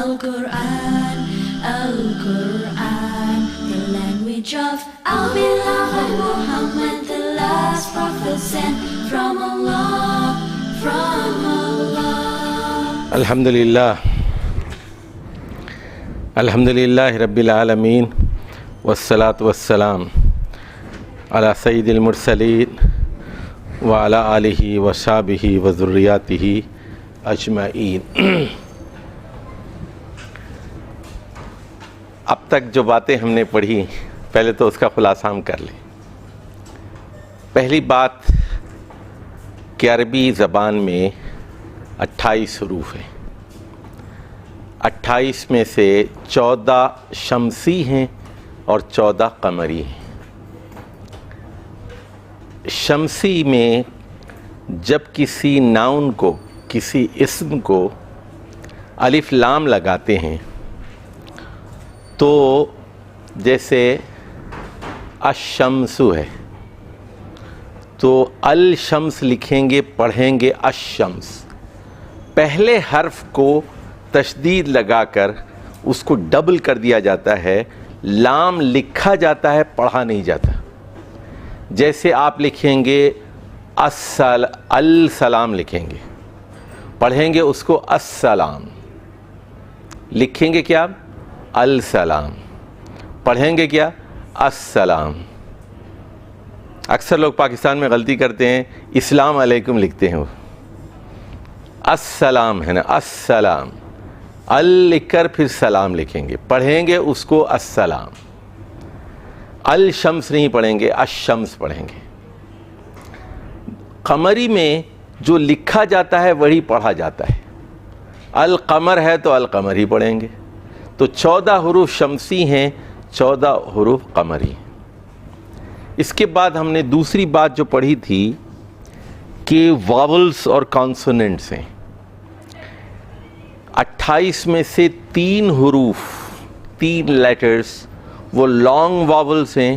Al-Quran, Al-Quran, the language of our beloved Muhammad, the last prophet sent from Allah, from Allah. Alhamdulillah, Alhamdulillahi Rabbil Alameen, wassalatu wassalam ala Sayyidil Mursaleen wa ala alihi wa sahbihi wa zurriyatihi ajma'in. اب تک جو باتیں ہم نے پڑھی پہلے تو اس کا خلاصہ ہم کر لیں. پہلی بات کہ عربی زبان میں 28 حروف ہیں. 28 میں سے 14 شمسی ہیں اور 14 قمری ہیں. شمسی میں جب کسی ناؤن کو، کسی اسم کو الف لام لگاتے ہیں تو جیسے الشمس ہے تو الشمس لکھیں گے، پڑھیں گے الشمس. پہلے حرف کو تشدید لگا کر اس کو ڈبل کر دیا جاتا ہے. لام لکھا جاتا ہے، پڑھا نہیں جاتا. جیسے آپ لکھیں گے السلام لکھیں گے، پڑھیں گے اس کو السلام. لکھیں گے کیا؟ السلام. پڑھیں گے کیا؟ السلام. اکثر لوگ پاکستان میں غلطی کرتے ہیں، اسلام علیکم لکھتے ہیں. وہ السلام ہے نا، السلام. ال لکھ کر پھر سلام لکھیں گے، پڑھیں گے اس کو السلام. الشمس نہیں پڑھیں گے، الشمس پڑھیں گے. قمری میں جو لکھا جاتا ہے وہی پڑھا جاتا ہے. القمر ہے تو القمر ہی پڑھیں گے. تو 14 حروف شمسی ہیں، 14 حروف قمری. اس کے بعد ہم نے دوسری بات جو پڑھی تھی کہ واولز اور کانسوننٹس ہیں. 28 میں سے 3 حروف، 3 لیٹرز وہ لانگ واولز ہیں.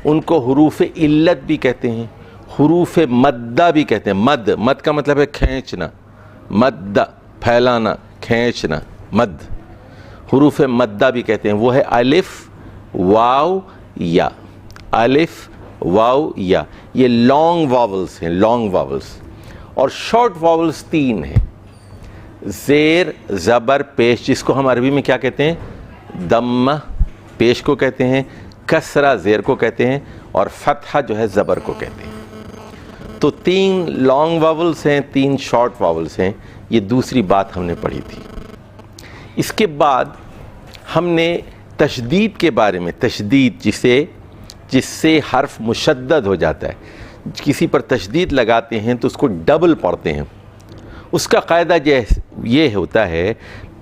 ان کو حروف علت بھی کہتے ہیں، حروف مدہ بھی کہتے ہیں. مد کا مطلب ہے کھینچنا. مدہ پھیلانا، کھینچنا، مد. حروف مدہ بھی کہتے ہیں. وہ ہے الف، واو، یا. الف، واو، یا. یہ لانگ واولز ہیں، لانگ واولز. اور شارٹ واولز 3 ہیں. زیر، زبر، پیش، جس کو ہم عربی میں کیا کہتے ہیں؟ دمہ پیش کو کہتے ہیں، کسرہ زیر کو کہتے ہیں، اور فتحہ جو ہے زبر کو کہتے ہیں. تو 3 لانگ واولز ہیں، 3 شارٹ واولز ہیں. یہ دوسری بات ہم نے پڑھی تھی. اس کے بعد ہم نے تشدید کے بارے میں، تشدید جس سے حرف مشدد ہو جاتا ہے، کسی پر تشدید لگاتے ہیں تو اس کو ڈبل پڑھتے ہیں. اس کا قاعدہ یہ ہوتا ہے،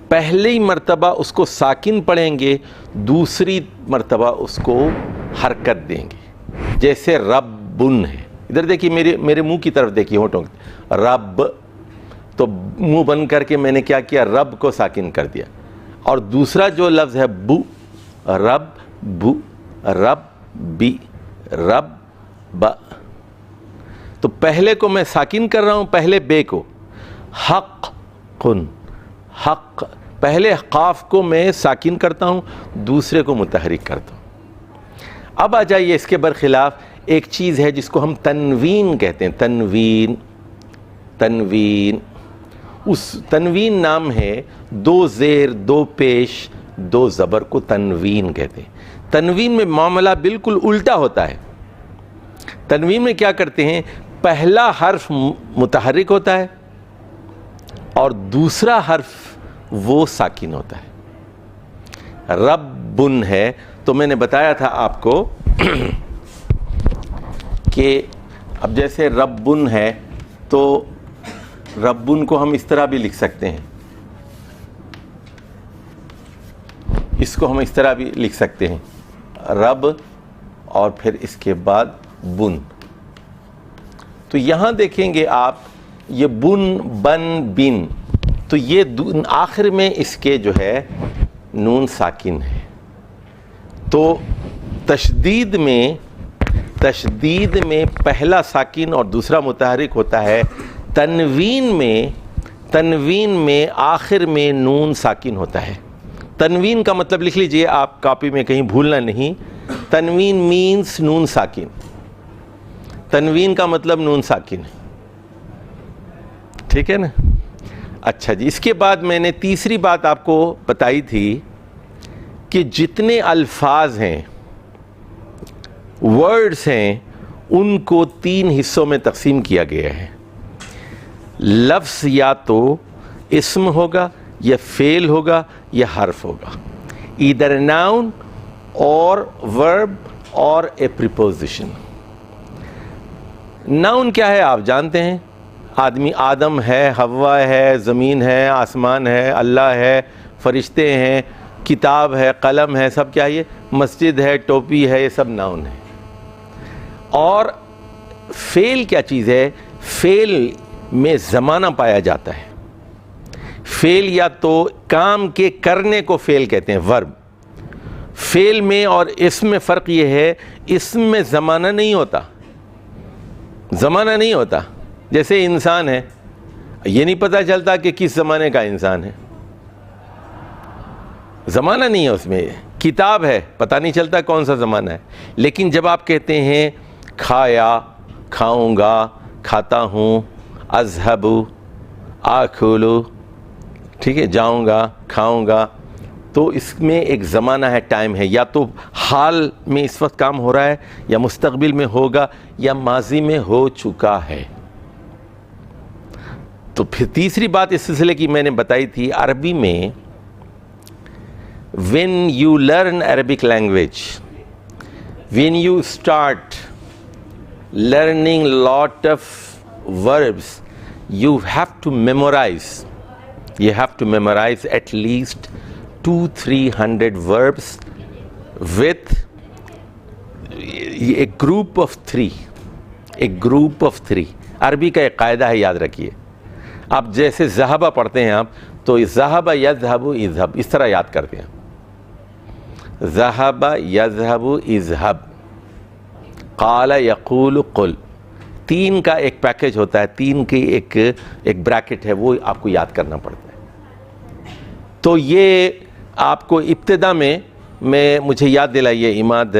پہلی مرتبہ اس کو ساکن پڑھیں گے، دوسری مرتبہ اس کو حرکت دیں گے. جیسے ربن ہے، ادھر دیکھیے، میرے منہ کی طرف دیکھیے، ہونٹوں کی. رب، تو منہ بند کر کے میں نے کیا کیا؟ رب کو ساکن کر دیا. اور دوسرا جو لفظ ہے بو، رب بو، رب بی، رب با. تو پہلے کو میں ساکن کر رہا ہوں، پہلے بے کو. حق قن، حق. پہلے قاف کو میں ساکن کرتا ہوں، دوسرے کو متحرک کرتا ہوں. اب آ جائیے اس کے برخلاف ایک چیز ہے جس کو ہم تنوین کہتے ہیں. تنوین، تنوین. اس تنوین نام ہے 2 زیر، 2 پیش، 2 زبر کو تنوین کہتے ہیں. تنوین میں معاملہ بالکل الٹا ہوتا ہے. تنوین میں کیا کرتے ہیں؟ پہلا حرف متحرک ہوتا ہے اور دوسرا حرف وہ ساکن ہوتا ہے. ربن ہے تو میں نے بتایا تھا آپ کو کہ اب جیسے ربن ہے تو ربن کو ہم اس طرح بھی لکھ سکتے ہیں، اس کو ہم اس طرح بھی لکھ سکتے ہیں، رب اور پھر اس کے بعد بن. تو یہاں دیکھیں گے آپ، یہ بن، بن، بن، تو یہ آخر میں اس کے جو ہے نون ساکن ہے. تو تشدید میں پہلا ساکن اور دوسرا متحرک ہوتا ہے. تنوین تنوین میں آخر میں نون ساکن ہوتا ہے. تنوین کا مطلب لکھ لیجئے آپ کاپی میں کہیں بھولنا نہیں. تنوین مینس نون ساکن. تنوین کا مطلب نون ساکن ہے. ٹھیک ہے نا؟ اچھا جی، اس کے بعد میں نے تیسری بات آپ کو بتائی تھی کہ جتنے الفاظ ہیں، ورڈز ہیں، ان کو 3 حصوں میں تقسیم کیا گیا ہے. لفظ یا تو اسم ہوگا یا فعل ہوگا یا حرف ہوگا. ایدر ناؤن اور ورب اور اے پریپوزیشن. ناؤن کیا ہے آپ جانتے ہیں. آدمی آدم ہے، حوا ہے، زمین ہے، آسمان ہے، اللہ ہے، فرشتے ہیں، کتاب ہے، قلم ہے، سب کیا ہے؟ مسجد ہے، ٹوپی ہے، یہ سب ناؤن ہے. اور فعل کیا چیز ہے؟ فعل میں زمانہ پایا جاتا ہے. فعل یا تو کام کے کرنے کو فعل کہتے ہیں، ورب. فعل میں اور اسم میں فرق یہ ہے، اسم میں زمانہ نہیں ہوتا. زمانہ نہیں ہوتا. جیسے انسان ہے، یہ نہیں پتہ چلتا کہ کس زمانے کا انسان ہے. زمانہ نہیں ہے اس میں. کتاب ہے، پتہ نہیں چلتا کون سا زمانہ ہے. لیکن جب آپ کہتے ہیں کھایا، کھاؤں گا، کھاتا ہوں، اذهب، آکل، ٹھیک ہے، جاؤں گا، کھاؤں گا، تو اس میں ایک زمانہ ہے، ٹائم ہے. یا تو حال میں اس وقت کام ہو رہا ہے، یا مستقبل میں ہوگا، یا ماضی میں ہو چکا ہے. تو پھر تیسری بات اس سلسلے کی میں نے بتائی تھی، عربی میں when you learn Arabic language, when you start learning lot of verbs, you have to memorize. You have to memorize at least 200-300 verbs with a group of 3. A group of 3. عربی کا ایک قاعدہ ہے، یاد رکھیے. آپ جیسے ذہبہ پڑھتے ہیں آپ تو ذہب یذہب اذہب اس طرح یاد کرتے ہیں. ذہب یذہب اذہب، قال یقول قل. 3 کا ایک پیکج ہوتا ہے، 3 کی ایک بریکٹ ہے، وہ آپ کو یاد کرنا پڑتا ہے. تو یہ آپ کو ابتدا میں مجھے یاد دلائیے عماد،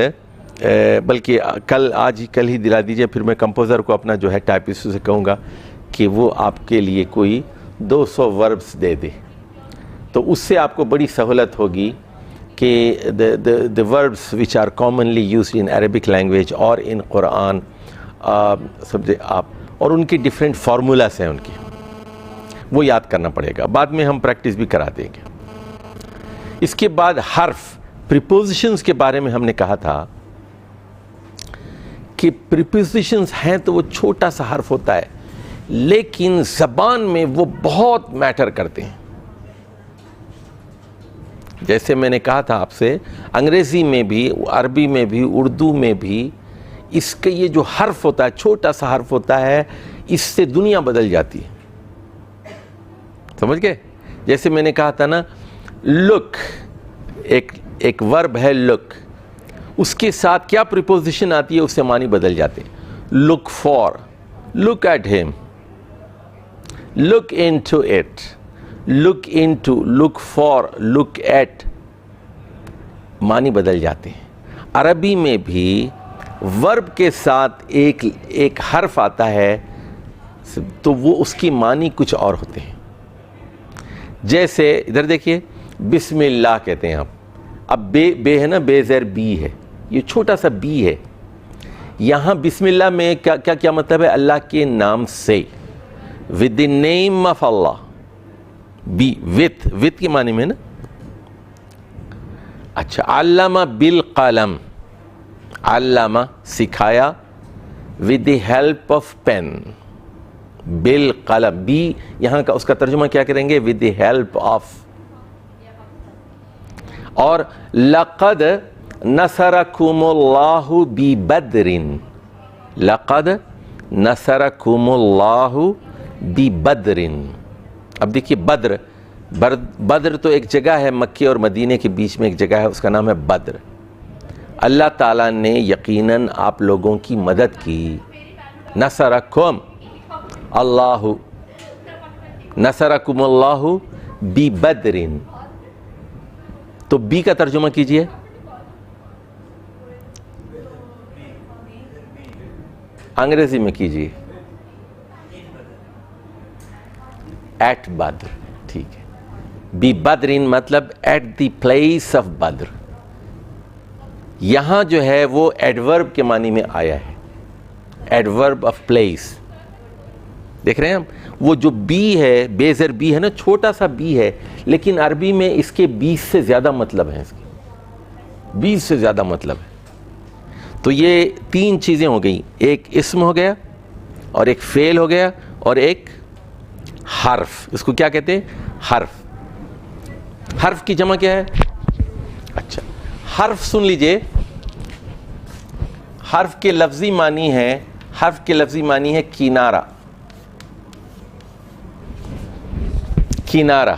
بلکہ کل ہی دلا دیجئے. پھر میں کمپوزر کو اپنا جو ہے ٹائپسٹ سے کہوں گا کہ وہ آپ کے لیے کوئی 200 وربس دے دے. تو اس سے آپ کو بڑی سہولت ہوگی کہ the verbs which are commonly used in Arabic language or in Quran آپ اور ان کی ڈیفرنٹ فارمولاز ہیں ان کی، وہ یاد کرنا پڑے گا. بعد میں ہم پریکٹس بھی کرا دیں گے. اس کے بعد حرف، پریپوزیشنز کے بارے میں ہم نے کہا تھا کہ پریپوزیشنز ہیں تو وہ چھوٹا سا حرف ہوتا ہے، لیکن زبان میں وہ بہت میٹر کرتے ہیں. جیسے میں نے کہا تھا آپ سے، انگریزی میں بھی، عربی میں بھی، اردو میں بھی اس کا یہ جو حرف ہوتا ہے، چھوٹا سا حرف ہوتا ہے، اس سے دنیا بدل جاتی ہے. سمجھ گئے؟ جیسے میں نے کہا تھا نا، لک ایک ورب ہے لک، اس کے ساتھ کیا پریپوزیشن آتی ہے، اس سے معنی بدل جاتے ہیں. لک for, look at him, look into it, look into, look for, look at, معنی بدل جاتے ہیں. عربی میں بھی ورب کے ساتھ ایک حرف آتا ہے تو وہ اس کی معنی کچھ اور ہوتے ہیں. جیسے ادھر دیکھیے، بسم اللہ کہتے ہیں آپ. اب بے ہے نا، بے زیر بی ہے، یہ چھوٹا سا بی ہے. یہاں بسم اللہ میں کیا مطلب ہے؟ اللہ کے نام سے، with the name of Allah. بی with کی معنی میں نا. اچھا، علامہ بالقلم، علامہ سکھایا، with the help of pen. بالقلم، بی یہاں کا اس کا ترجمہ کیا کریں گے؟ with the help of. اور لقد نصرکم اللہ ببدر، لقد نصرکم اللہ ببدر. اب دیکھیے بدر تو ایک جگہ ہے، مکے اور مدینے کے بیچ میں ایک جگہ ہے، اس کا نام ہے بدر. اللہ تعالیٰ نے یقیناً آپ لوگوں کی مدد کی. نصرکم اللہ، نصرکم اللہ ببدر، تو بی کا ترجمہ کیجئے. انگریزی میں کیجئے. ایٹ بدر. ٹھیک ہے. بی بدرین مطلب at the place of Badr. یہاں جو ہے وہ ایڈورب کے معنی میں آیا ہے. Adverb of place. دیکھ رہے ہیں ہم، وہ جو بی ہے، بیزر بی ہے نا، چھوٹا سا بی ہے، لیکن عربی میں اس کے 20 سے زیادہ مطلب ہیں. اس کے 20 سے زیادہ مطلب ہے. تو یہ 3 چیزیں ہو گئیں، ایک اسم ہو گیا، اور ایک فعل ہو گیا، اور ایک حرف. اس کو کیا کہتے ہیں؟ حرف. حرف کی جمع کیا ہے؟ اچھا، حرف سن لیجئے. حرف کے لفظی معنی ہے، حرف کے لفظی معنی ہے کنارہ. کنارہ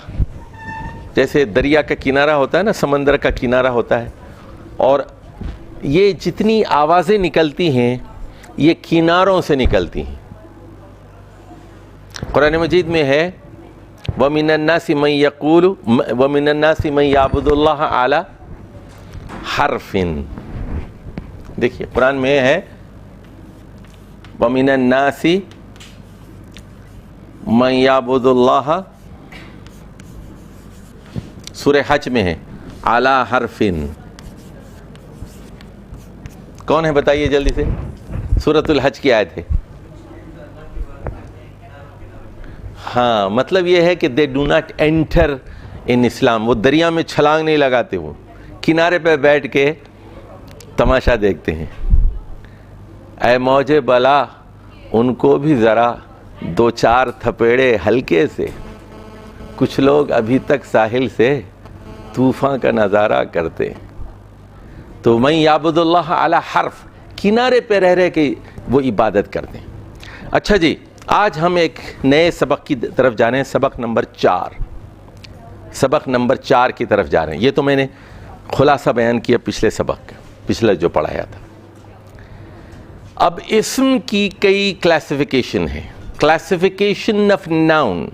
جیسے دریا کا کنارہ ہوتا ہے نا، سمندر کا کنارہ ہوتا ہے. اور یہ جتنی آوازیں نکلتی ہیں یہ کناروں سے نکلتی ہیں. قرآن مجید میں ہے وَمِنَ النَّاسِ مَن يَقُولُ وَمِنَ النَّاسِ مَن يَعْبُدُ اللَّهَ عَلَى حَرْفٍ. دیکھیے قرآن میں ہے وَمِنَ النَّاسِ مَن يَعْبُدُ اللَّهَ، سورہ حج میں ہے عَلَى حَرْفٍ. کون ہے بتائیے جلدی سے؟ سورۃ الحج کی آیت ہے. ہاں، مطلب یہ ہے کہ they do not enter in اسلام. وہ دریا میں چھلانگ نہیں لگاتے، وہ کنارے پہ بیٹھ کے تماشا دیکھتے ہیں. اے موج بلا، ان کو بھی ذرا 2-4 تھپیڑے ہلکے سے. کچھ لوگ ابھی تک ساحل سے طوفان کا نظارہ کرتے. تو من یعبد اللہ علی حرف، کنارے پہ رہ رہے کہ وہ عبادت کرتے ہیں. اچھا جی، آج ہم ایک نئے سبق کی طرف جا رہے ہیں. سبق نمبر 4. سبق نمبر 4 کی طرف جا رہے ہیں. یہ تو میں نے خلاصہ بیان کیا پچھلے سبق کا، پچھلے جو پڑھایا تھا. اب اسم کی کئی کلاسیفیکیشن ہیں. Classification of noun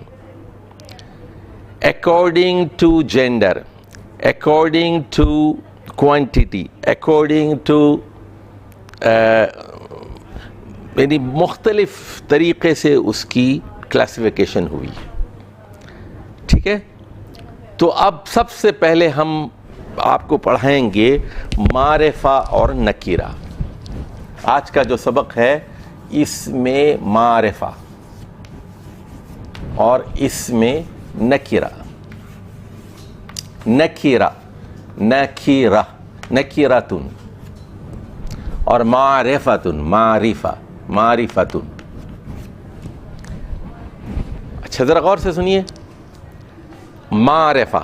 according to gender, according to quantity, according to یعنی مختلف طریقے سے اس کی کلاسیفیکیشن ہوئی. ٹھیک ہے. تو اب سب سے پہلے ہم آپ کو پڑھائیں گے معرفہ اور نکیرہ. آج کا جو سبق ہے اس میں معرفہ اور اس میں نکیرہ. نکیرہ، نکیرہ، نکیرتن، اور معرفتن، معرفہ، معرفتن. اچھا ذرا غور سے سنیے. معرفہ،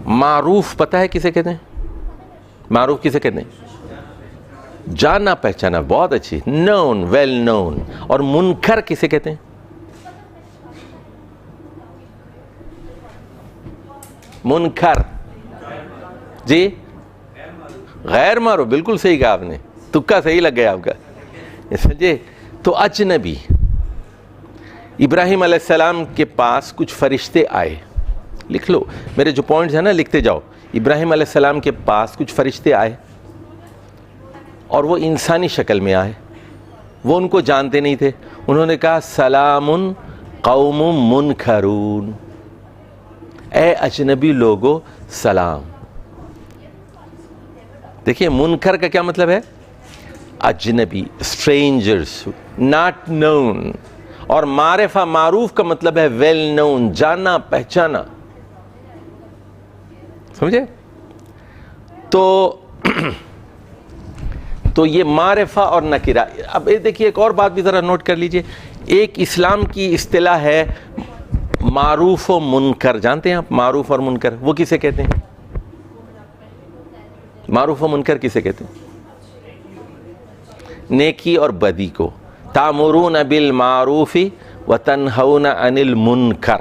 معروف پتہ ہے کسے کہتے ہیں؟ معروف کسے کہتے ہیں؟ جانا پہچانا. بہت اچھی. نون، ویل نون. اور منکر کسے کہتے ہیں؟ منکر جی غیر معروف. بالکل صحیح کہا آپ نے، تکا صحیح لگ گیا آپ کا. سمجھے؟ تو اجنبی. ابراہیم علیہ السلام کے پاس کچھ فرشتے آئے. لکھ لو میرے جو پوائنٹس ہیں نا، لکھتے جاؤ. ابراہیم علیہ السلام کے پاس کچھ فرشتے آئے اور وہ انسانی شکل میں آئے. وہ ان کو جانتے نہیں تھے. انہوں نے کہا سلام قوم منکرون، اے اجنبی لوگو سلام. دیکھیے منکر کا کیا مطلب ہے؟ اجنبی، اسٹرینجرز، ناٹ نون. اور معرفہ، معروف کا مطلب ہے ویل نون، جانا پہچانا. سمجھے؟ تو یہ معرفہ اور نکرہ. اب دیکھیے ایک اور بات بھی ذرا نوٹ کر لیجئے. ایک اسلام کی اصطلاح ہے معروف و منکر. جانتے ہیں آپ معروف اور منکر وہ کسے کہتے ہیں؟ معروف و منکر کسے کہتے ہیں؟ نیکی اور بدی کو. تامرون بالمعروف وتنہون عن المنکر.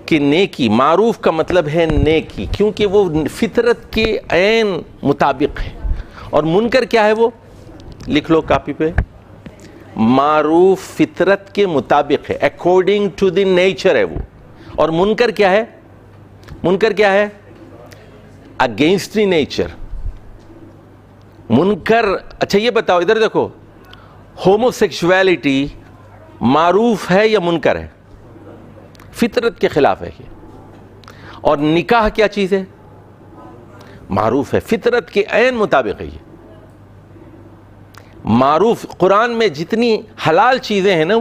کہ نیکی، معروف کا مطلب ہے نیکی، کیونکہ وہ فطرت کے عین مطابق ہے. اور منکر کیا ہے؟ وہ لکھ لو کاپی پہ. معروف فطرت کے مطابق ہے, اکارڈنگ ٹو دی نیچر ہے وہ. اور منکر کیا ہے؟ منکر کیا ہے؟ Against the nature. منکر, اچھا یہ بتاؤ, ادھر دیکھو, ہومو سیکشویلٹی معروف ہے یا منکر ہے؟ فطرت کے خلاف ہے یہ. اور نکاح کیا چیز ہے؟ معروف ہے, فطرت کے عین مطابق ہے یہ. معروف, قرآن میں جتنی حلال چیزیں ہیں نا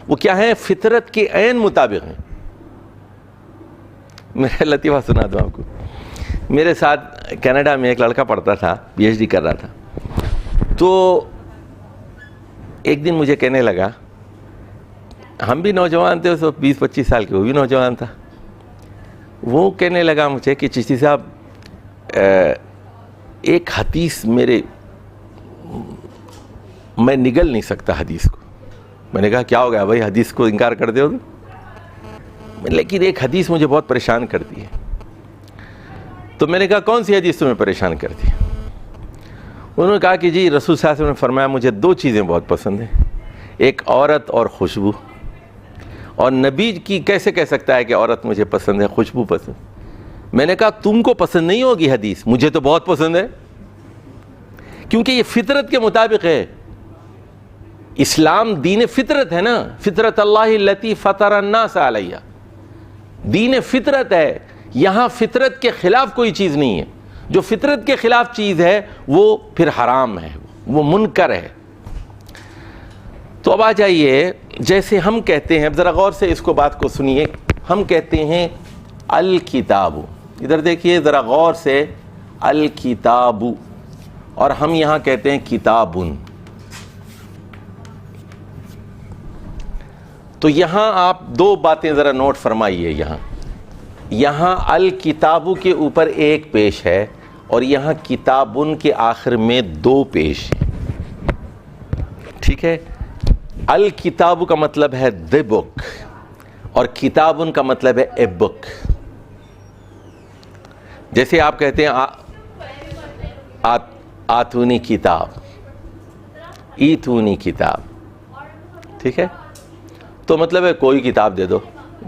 وہ کیا ہیں؟ فطرت کے عین مطابق ہیں. میں لطیفہ سنا دوں آپ کو. میرے ساتھ کینیڈا میں ایک لڑکا پڑھتا تھا, پی ایچ ڈی کر رہا تھا. تو ایک دن مجھے کہنے لگا, ہم بھی نوجوان تھے, اس وقت 20-25 سال کے, وہ بھی نوجوان تھا. وہ کہنے لگا مجھے کہ چشتی صاحب ایک حدیث میں نگل نہیں سکتا حدیث کو. میں نے کہا کیا ہو گیا بھائی, حدیث کو انکار کر دے ہو؟ لیکن ایک حدیث مجھے بہت پریشان کرتی ہے. تو میں نے کہا کون سی حدیث تمہیں پریشان کرتی ہے؟ انہوں نے کہا کہ جی رسول صلی اللہ علیہ وسلم نے فرمایا مجھے 2 چیزیں بہت پسند ہیں, ایک عورت اور خوشبو. اور نبی کی کیسے کہہ سکتا ہے کہ عورت مجھے پسند ہے, خوشبو پسند؟ میں نے کہا تم کو پسند نہیں ہوگی حدیث, مجھے تو بہت پسند ہے, کیونکہ یہ فطرت کے مطابق ہے. اسلام دین فطرت ہے نا, فطرت اللہ التی فطر الناس علیہ, دین فطرت ہے. یہاں فطرت کے خلاف کوئی چیز نہیں ہے. جو فطرت کے خلاف چیز ہے وہ پھر حرام ہے, وہ منکر ہے. تو اب آ جائیے, جیسے ہم کہتے ہیں, اب ذرا غور سے اس کو بات کو سنیے, ہم کہتے ہیں الکتاب, ادھر دیکھیے ذرا غور سے, الکتاب, اور ہم یہاں کہتے ہیں کتابن. تو یہاں آپ 2 باتیں ذرا نوٹ فرمائیے. یہاں الکتابو کے اوپر 1 پیش ہے, اور یہاں کتابن کے آخر میں 2 پیش ہیں. ٹھیک ہے, الکتاب کا مطلب ہے دی بک, اور کتابن کا مطلب ہے اے بک. جیسے آپ کہتے ہیں آتونی کتاب, ایتونی کتاب, ٹھیک ہے, تو مطلب ہے کوئی کتاب دے دو,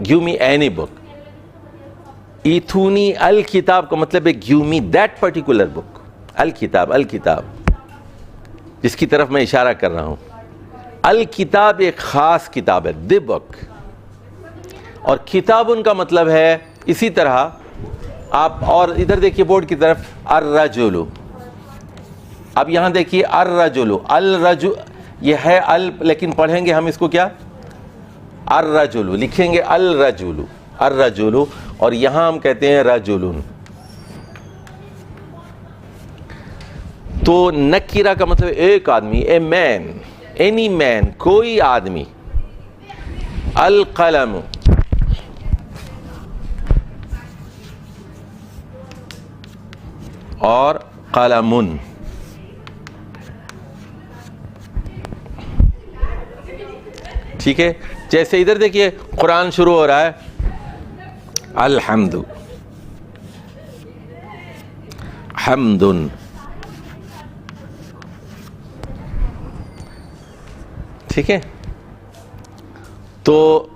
گیو می اینی بک. ایتونی الکتاب کا مطلب ہے گیو می دیٹ پرٹیکولر بک. الکتاب, الکتاب جس کی طرف میں اشارہ کر رہا ہوں. الکتاب ایک خاص کتاب ہے, دی بک. اور کتاب ان کا مطلب ہے اسی طرح آپ, اور ادھر دیکھیے بورڈ کی طرف, الرجل. اب یہاں دیکھیے الرجل, الرجل یہ ہے لیکن پڑھیں گے ہم اس کو کیا؟ الرجل, لکھیں گے الرجل, الرجل, اور یہاں ہم کہتے ہیں رجلن. تو نکیرہ کا مطلب ایک آدمی, اے مین, اینی مین, کوئی آدمی. القلم, اور قلمن. ٹھیک ہے, جیسے ادھر دیکھیے قرآن شروع ہو رہا ہے, الحمد, حمدن. ٹھیک ہے, تو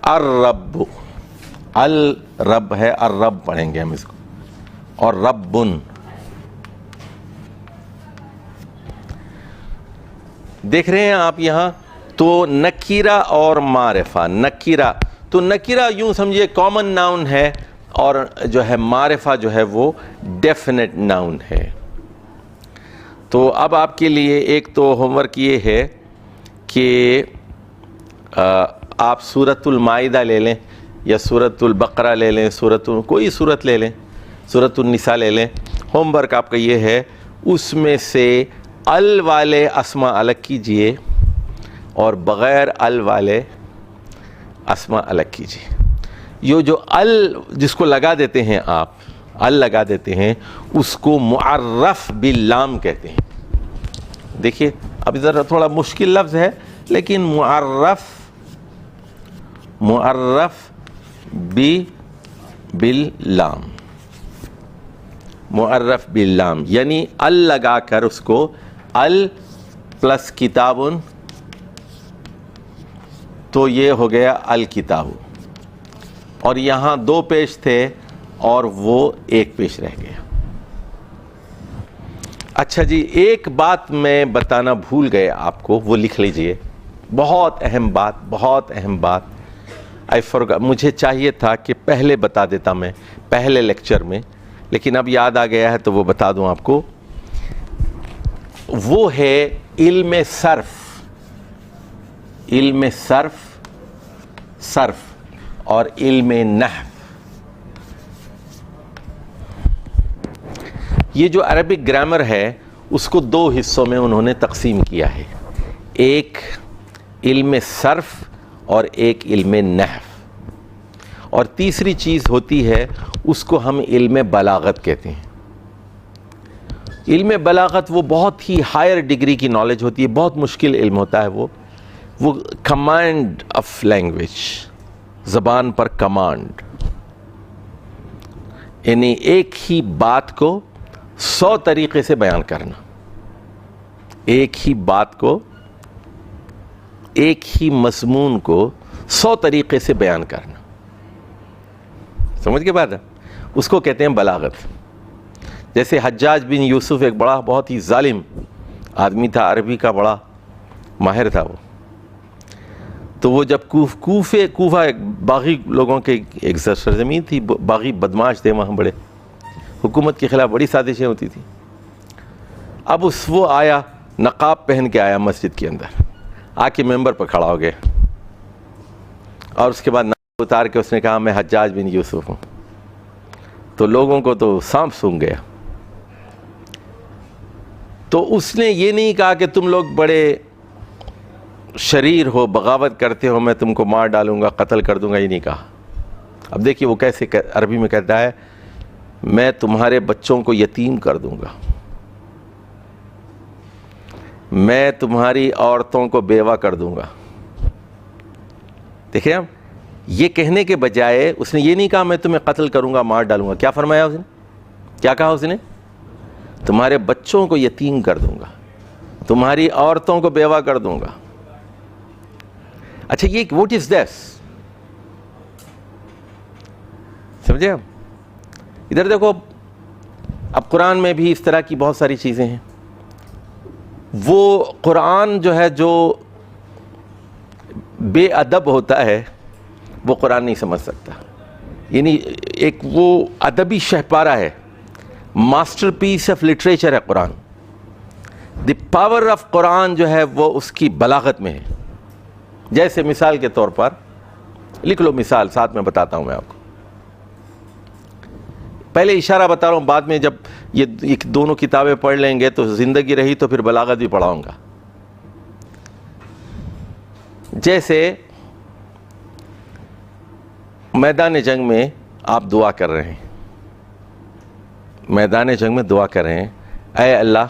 الرب, الرب ہے, الرب پڑھیں گے ہم اس کو, اور ربن. دیکھ رہے ہیں آپ یہاں, تو نکیرہ اور معرفہ. نکیرہ, تو نکیرہ یوں سمجھیے کامن ناؤن ہے, اور جو ہے معرفہ جو ہے وہ ڈیفینٹ ناؤن ہے. تو اب آپ کے لیے ایک تو ہوم ورک یہ ہے کہ آپ سورۃ المائدہ لے لیں, یا سورۃ البقرہ لے لیں, کوئی سورت لے لیں, سورۃ النساء لے لیں. ہوم ورک آپ کا یہ ہے, اس میں سے ال والے اسما الگ کیجئے, اور بغیر ال والے اسما الگ کیجئے. یہ جو ال جس کو لگا دیتے ہیں آپ, ال لگا دیتے ہیں, اس کو معرف باللام کہتے ہیں. دیکھیے اب ذرا تھوڑا مشکل لفظ ہے, لیکن معرف باللام, معرف باللام یعنی ال لگا کر اس کو ال پلس کتابن، تو یہ ہو گیا الکتاب. اور یہاں 2 پیش تھے اور وہ 1 پیش رہ گیا. اچھا جی، ایک بات میں بتانا بھول گئے آپ کو، وہ لکھ لیجئے. بہت اہم بات، بہت اہم بات. مجھے چاہیے تھا کہ پہلے بتا دیتا میں پہلے لیکچر میں، لیکن اب یاد آ گیا ہے تو وہ بتا دوں آپ کو. وہ ہے علم صرف. علم صرف اور علم نحو. یہ جو عربک گرامر ہے اس کو 2 حصوں میں انہوں نے تقسیم کیا ہے، ایک علم صرف اور ایک علم نحو. اور تیسری چیز ہوتی ہے اس کو ہم علم بلاغت کہتے ہیں. علم بلاغت وہ بہت ہی ہائر ڈگری کی نالج ہوتی ہے، بہت مشکل علم ہوتا ہے. وہ کمانڈ آف لینگویج، زبان پر کمانڈ، یعنی ایک ہی بات کو 100 طریقے سے بیان کرنا، ایک ہی بات کو، ایک ہی مضمون کو 100 طریقے سے بیان کرنا. سمجھ کے بات ہے؟ اس کو کہتے ہیں بلاغت. جیسے حجاج بن یوسف ایک بڑا بہت ہی ظالم آدمی تھا، عربی کا بڑا ماہر تھا وہ. تو وہ جب کوفہ ایک باغی لوگوں کے ایک سرزمین تھی، باغی بدماش تھے وہاں، بڑے حکومت کے خلاف بڑی سازشیں ہوتی تھیں. اب وہ آیا، نقاب پہن کے آیا مسجد کے اندر، آ کے ممبر پر کھڑا ہو گیا اور اس کے بعد نقاب اتار کے اس نے کہا میں حجاج بن یوسف ہوں. تو لوگوں کو تو سانپ سونگھ گیا. تو اس نے یہ نہیں کہا کہ تم لوگ بڑے شریر ہو، بغاوت کرتے ہو، میں تم کو مار ڈالوں گا، قتل کر دوں گا، یہ نہیں کہا. اب دیکھیے وہ کیسے عربی میں کہتا ہے، میں تمہارے بچوں کو یتیم کر دوں گا، میں تمہاری عورتوں کو بیوہ کر دوں گا. دیکھیں اب یہ کہنے کے بجائے اس نے یہ نہیں کہا میں تمہیں قتل کروں گا، مار ڈالوں گا. کیا فرمایا اس نے؟ کیا کہا اس نے؟ تمہارے بچوں کو یتیم کر دوں گا، تمہاری عورتوں کو بیوہ کر دوں گا. اچھا یہ واٹ از دس؟ سمجھے آپ؟ ادھر دیکھو، اب قرآن میں بھی اس طرح کی بہت ساری چیزیں ہیں. وہ قرآن جو ہے، جو بے ادب ہوتا ہے وہ قرآن نہیں سمجھ سکتا. یعنی ایک وہ ادبی شہپارہ ہے، ماسٹر پیس آف لٹریچر ہے قرآن. دی پاور آف قرآن جو ہے وہ اس کی بلاغت میں ہے. جیسے مثال کے طور پر لکھ لو، مثال ساتھ میں بتاتا ہوں میں آپ کو. پہلے اشارہ بتا رہا ہوں، بعد میں جب یہ دونوں کتابیں پڑھ لیں گے تو زندگی رہی تو پھر بلاغت بھی پڑھاؤں گا. جیسے میدان جنگ میں آپ دعا کر رہے ہیں، میدان جنگ میں دعا کر رہے ہیں، اے اللہ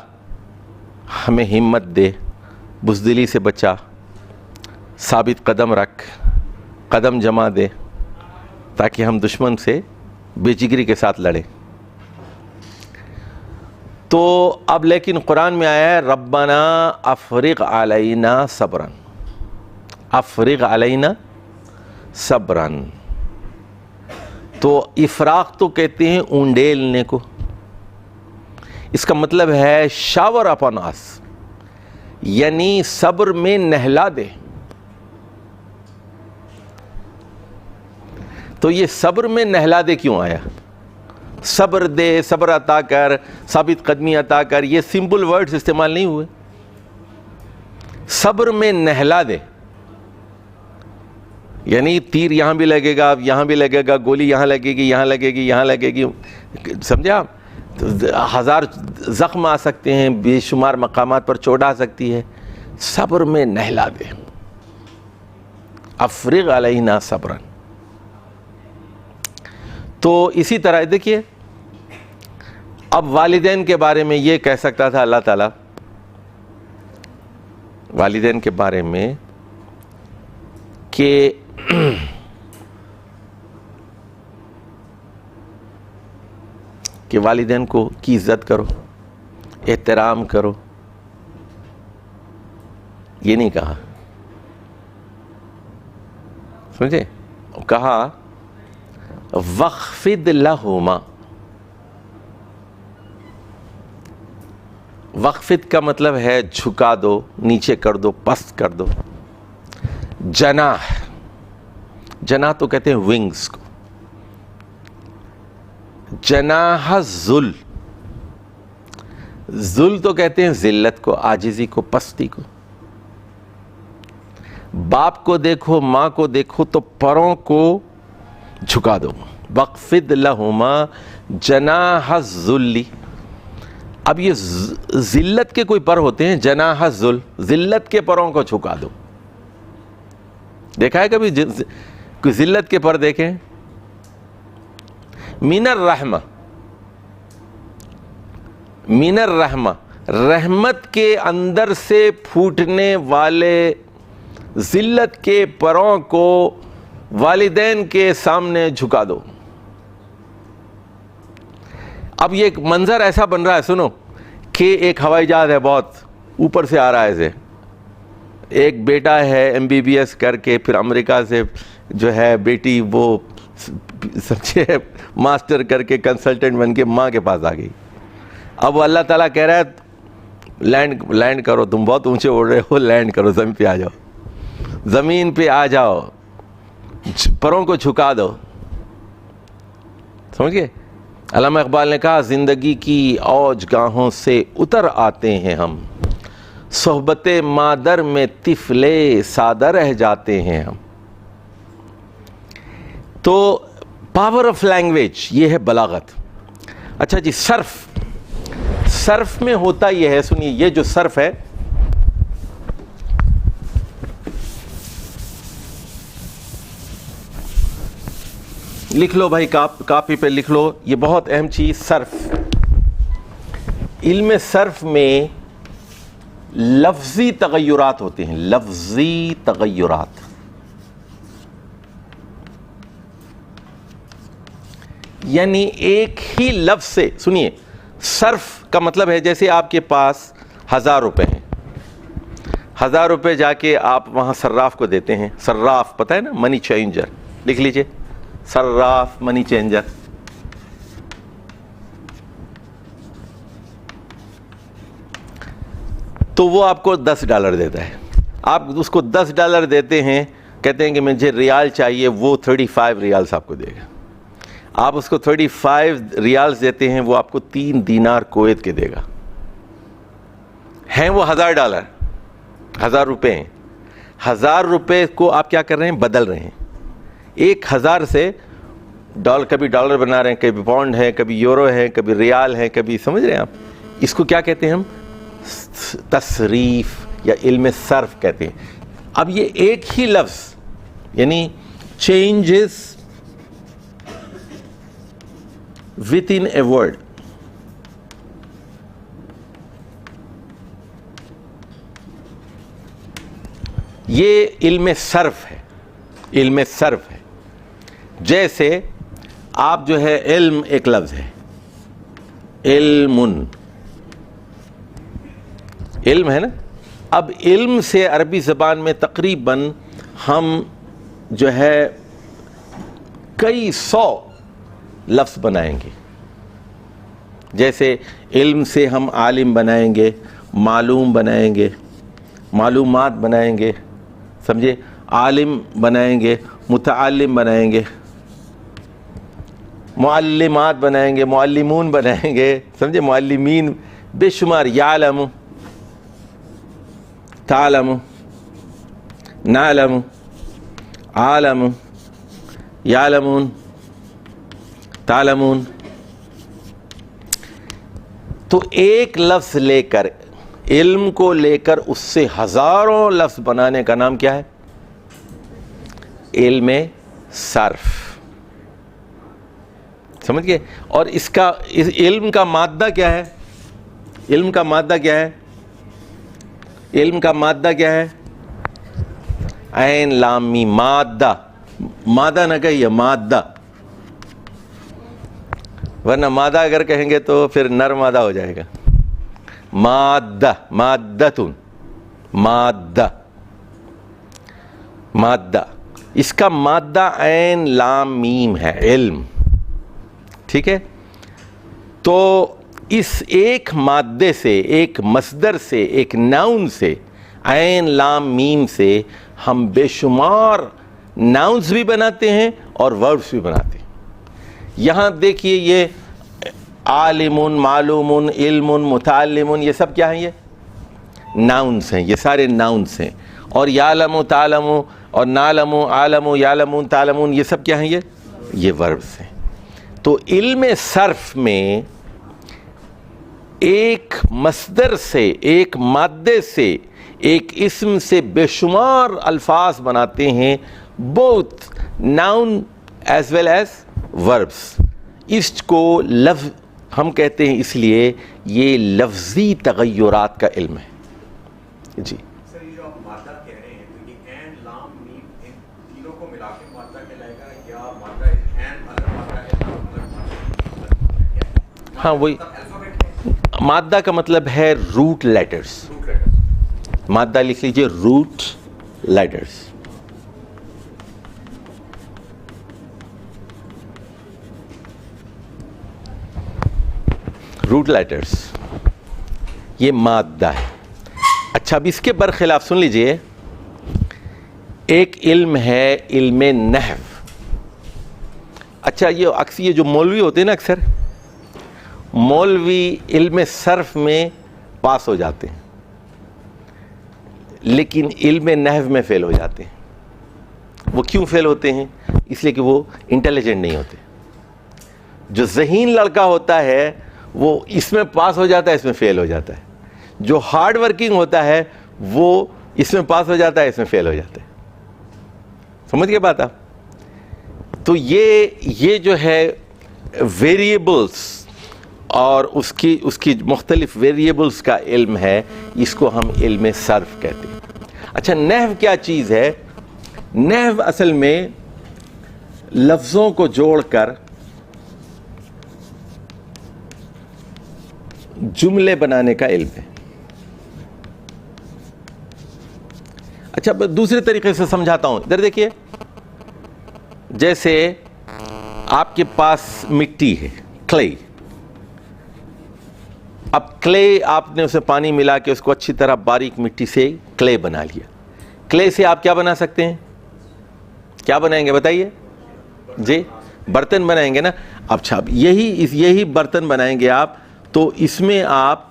ہمیں ہمت دے، بزدلی سے بچا، ثابت قدم رکھ، قدم جما دے، تاکہ ہم دشمن سے بے جگری کے ساتھ لڑیں. تو اب لیکن قرآن میں آیا ہے ربنا افرغ علینا صبرا، افرغ علینا صبرا. تو افراغ تو کہتے ہیں اونڈیلنے کو، اس کا مطلب ہے شاور اپن اس، یعنی صبر میں نہلا دے. تو یہ صبر میں نہلا دے کیوں آیا؟ صبر دے، صبر عطا کر، ثابت قدمی عطا کر، یہ سمپل ورڈز استعمال نہیں ہوئے. صبر میں نہلا دے یعنی تیر یہاں بھی لگے گا، یہاں بھی لگے گا، گولی یہاں لگے گی، یہاں لگے گی، یہاں لگے گی، سمجھے آپ؟ 1000 زخم آ سکتے ہیں، بے شمار مقامات پر چوٹ آ سکتی ہے. صبر میں نہلا دے، افرغ علینا صبرا. تو اسی طرح دیکھیے، اب والدین کے بارے میں یہ کہہ سکتا تھا اللہ تعالیٰ، والدین کے بارے میں کہ والدین کو کی عزت کرو، احترام کرو، یہ نہیں کہا. سمجھے؟ کہا وَخْفِضْ لَهُمَا. وخفض کا مطلب ہے جھکا دو، نیچے کر دو، پست کر دو. جناح، جناح تو کہتے ہیں ونگز کو. جناح ذل، ذل تو کہتے ہیں ذلت کو، عاجزی کو، پستی کو. باپ کو دیکھو، ماں کو دیکھو تو پروں کو جھکا دو. وَخْفِضْ لَهُمَا جَنَاحَ الذُّلِّ. اب یہ ذلت کے کوئی پر ہوتے ہیں، جناح الذل، ذلت کے پروں کو جھکا دو. دیکھا ہے کبھی کوئی ذلت کے پر دیکھیں؟ من الرحمہ، من الرحمہ، رحمت کے اندر سے پھوٹنے والے ذلت کے پروں کو والدین کے سامنے جھکا دو. اب یہ ایک منظر ایسا بن رہا ہے، سنو، کہ ایک ہوائی جہاز ہے، بہت اوپر سے آ رہا ہے ایسے. ایک بیٹا ہے MBBS کر کے، پھر امریکہ سے جو ہے بیٹی وہ سمجھے ماسٹر کر کے کنسلٹنٹ بن کے ماں کے پاس آ گئی. اب وہ اللہ تعالیٰ کہہ رہا ہے لینڈ کرو، تم بہت اونچے اڑ رہے ہو، لینڈ کرو، زمین پہ آ جاؤ، زمین پہ آ جاؤ، پروں کو جھکا دو. سمجھ گئے؟ علامہ اقبال نے کہا زندگی کی اوج گاہوں سے اتر آتے ہیں ہم، صحبت مادر میں طفلے سادہ رہ جاتے ہیں ہم. تو پاور آف لینگویج یہ ہے بلاغت. اچھا جی، صرف، صرف میں ہوتا یہ ہے، سنیے، یہ جو صرف ہے، لکھ لو بھائی، کاپی پہ لکھ لو، یہ بہت اہم چیز. صرف، علم صرف میں لفظی تغیرات ہوتے ہیں، لفظی تغیرات. یعنی ایک ہی لفظ سے، سنیے، صرف کا مطلب ہے جیسے آپ کے پاس 1000 روپے ہیں، 1000 روپے جا کے آپ وہاں صراف کو دیتے ہیں. صراف پتہ ہے نا، منی چینجر، لکھ لیجئے، صراف، منی چینجر. تو وہ آپ کو $10 دیتا ہے. آپ اس کو $10 دیتے ہیں، کہتے ہیں کہ مجھے ریال چاہیے، وہ 35 ریالز آپ کو دے گا. آپ اس کو 35 ریالز دیتے ہیں، وہ آپ کو 3 دینار کویت کے دے گا. ہیں وہ $1000، 1000 روپے ہیں. 1000 روپے کو آپ کیا کر رہے ہیں؟ بدل رہے ہیں. 1000 سے کبھی ڈالر بنا رہے ہیں، کبھی پاؤنڈ ہے، کبھی یورو ہے، کبھی ریال ہے، کبھی، سمجھ رہے ہیں آپ؟ اس کو کیا کہتے ہیں ہم؟ تصریف یا علم صرف کہتے ہیں. اب یہ ایک ہی لفظ، یعنی changes within a word. یہ علم صرف ہے، علم صرف ہے. جیسے آپ جو ہے، علم ایک لفظ ہے، علم، علم ہے نا. اب علم سے عربی زبان میں تقریباً ہم جو ہے کئی 100 لفظ بنائیں گے. جیسے علم سے ہم عالم بنائیں گے، معلوم بنائیں گے، معلومات بنائیں گے، سمجھے، عالم بنائیں گے، متعلم بنائیں گے، معلمات بنائیں گے، معلمون بنائیں گے، سمجھے، معلمین، بے شمار. یعلم، تعلم، نعلم، عالم، یعلمون، تعلمون. تو ایک لفظ لے کر، علم کو لے کر اس سے ہزاروں لفظ بنانے کا نام کیا ہے؟ علم صرف. سمجھ گئے؟ اور اس علم کا مادہ کیا ہے؟ علم کا مادہ کیا ہے؟ علم کا مادہ کیا ہے؟ عین لام میم، مادہ. مادہ نہ کہیے، مادہ، ورنہ مادہ اگر کہیں گے تو پھر نر مادہ ہو جائے گا. مادہ، مادتن، مادہ. مادہ, اس کا مادہ عین لام میم ہے, علم. ٹھیک ہے, تو اس ایک مادے سے, ایک مصدر سے, ایک ناؤن سے, عین لام میم سے ہم بے شمار ناؤنز بھی بناتے ہیں اور وربس بھی بناتے ہیں. یہاں دیکھیے یہ عالم, معلوم, علم, متعلم, یہ سب کیا ہیں؟ یہ ناؤنس ہیں, یہ سارے ناؤنس ہیں. اور یعلم, تعلم, اور نعلم, عالم, یعلمون, تعلمون, یہ سب کیا ہیں؟ یہ وربس ہیں. تو علم صرف میں ایک مصدر سے, ایک مادے سے, ایک اسم سے بے شمار الفاظ بناتے ہیں, both noun as well as verbs. اس کو لفظ ہم کہتے ہیں, اس لیے یہ لفظی تغیرات کا علم ہے. جی سر, یہ جو آپ مادہ کہہ رہے ہیں تو یہ عین لام میم ان تینوں کو ملا کے مادہ کہلائے گا یا مادہ عین الگ مادہ ہے لام الگ مادہ ہے؟ ہاں وہی مادہ کا مطلب ہے روٹ لیٹرز. مادہ لکھ لیجئے روٹ لیٹرز. روٹ لیٹرز یہ مادہ ہے. اچھا, اب اس کے برخلاف سن لیجئے, ایک علم ہے علم نحو. اچھا, یہ جو مولوی ہوتے ہیں نا, اکثر مولوی علم صرف میں پاس ہو جاتے ہیں لیکن علم نحو میں فیل ہو جاتے ہیں. وہ کیوں فیل ہوتے ہیں؟ اس لیے کہ وہ انٹیلیجنٹ نہیں ہوتے. جو ذہین لڑکا ہوتا ہے وہ اس میں پاس ہو جاتا ہے, اس میں فیل ہو جاتا ہے. جو ہارڈ ورکنگ ہوتا ہے وہ اس میں پاس ہو جاتا ہے, اس میں فیل ہو جاتا ہے. سمجھ گئے بات آپ؟ تو یہ جو ہے ویریبلس اور اس کی مختلف ویریبلس کا علم ہے, اس کو ہم علم صرف کہتے ہیں. اچھا, نحو کیا چیز ہے؟ نحو اصل میں لفظوں کو جوڑ کر جملے بنانے کا علم ہے. اچھا, دوسرے طریقے سے سمجھاتا ہوں. ادھر دیکھیے, جیسے آپ کے پاس مٹی ہے, کلے. اب کلے آپ نے اسے پانی ملا کے اس کو اچھی طرح باریک مٹی سے کلے بنا لیا. کلے سے آپ کیا بنا سکتے ہیں؟ کیا بنائیں گے بتائیے؟ جی, برتن بنائیں گے نا. اچھا, یہی برتن بنائیں گے آپ, تو اس میں آپ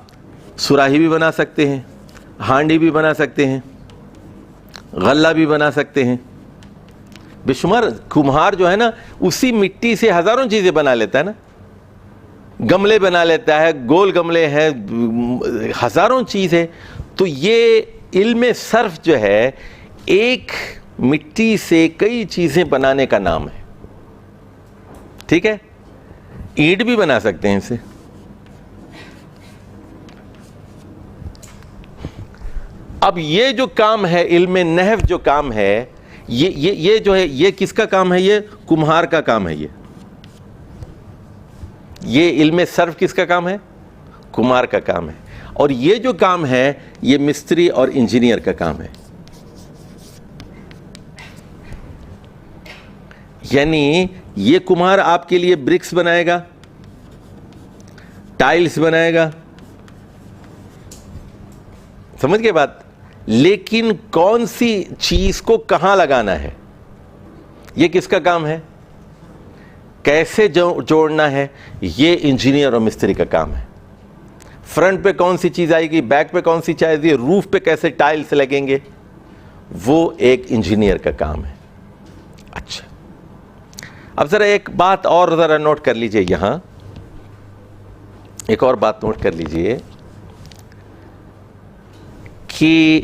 سراہی بھی بنا سکتے ہیں, ہانڈی بھی بنا سکتے ہیں, غلہ بھی بنا سکتے ہیں. بے شمار کمہار جو ہے نا, اسی مٹی سے ہزاروں چیزیں بنا لیتا ہے نا. گملے بنا لیتا ہے, گول گملے ہیں, ہزاروں چیزیں. تو یہ علم صرف جو ہے ایک مٹی سے کئی چیزیں بنانے کا نام ہے. ٹھیک ہے, اینٹ بھی بنا سکتے ہیں اسے. اب یہ جو کام ہے علم نحو جو کام ہے, یہ جو ہے یہ کس کا کام ہے؟ یہ کمہار کا کام ہے. یہ علم صرف کس کا کام ہے؟ کمہار کا کام ہے. اور یہ جو کام ہے یہ مستری اور انجینئر کا کام ہے. یعنی یہ کمہار آپ کے لیے برکس بنائے گا, ٹائلز بنائے گا, سمجھ گئے بات؟ لیکن کون سی چیز کو کہاں لگانا ہے یہ کس کا کام ہے؟ کیسے جوڑنا ہے یہ انجینئر اور مستری کا کام ہے. فرنٹ پہ کون سی چیز آئے گی, بیک پہ کون سی چیز آئے گی, روف پہ کیسے ٹائلز لگیں گے, وہ ایک انجینئر کا کام ہے. اچھا, اب ذرا ایک بات اور ذرا نوٹ کر لیجئے, یہاں ایک اور بات نوٹ کر لیجئے کہ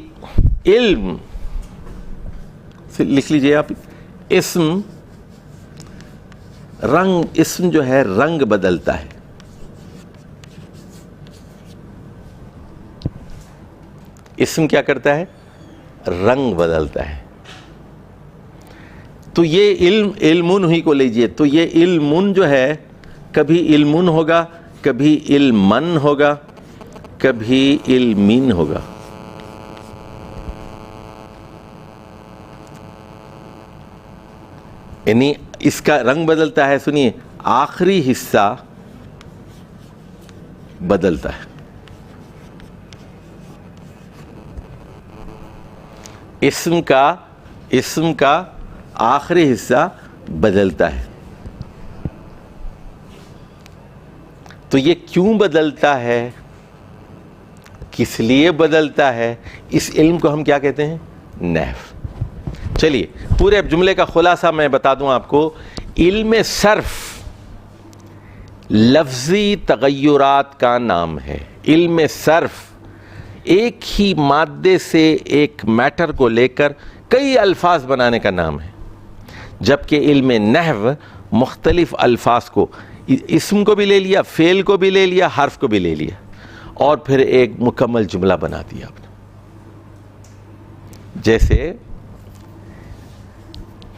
علم لکھ لیجئے آپ, اسم رنگ, اسم جو ہے رنگ بدلتا ہے. اسم کیا کرتا ہے؟ رنگ بدلتا ہے. تو یہ علمن ہی کو لیجئے, تو یہ علمن جو ہے کبھی علمن ہوگا, کبھی علمن ہوگا, کبھی علمین ہوگا. یعنی اس کا رنگ بدلتا ہے. سنیے, آخری حصہ بدلتا ہے. اسم کا آخری حصہ بدلتا ہے. تو یہ کیوں بدلتا ہے, کس لیے بدلتا ہے, اس علم کو ہم کیا کہتے ہیں؟ نحو. چلیے پورے جملے کا خلاصہ میں بتا دوں آپ کو. علم صرف لفظی تغیرات کا نام ہے. علم صرف ایک ہی مادے سے ایک میٹر کو لے کر کئی الفاظ بنانے کا نام ہے, جبکہ علم نحو مختلف الفاظ کو, اسم کو بھی لے لیا, فعل کو بھی لے لیا, حرف کو بھی لے لیا, اور پھر ایک مکمل جملہ بنا دیا آپ نے.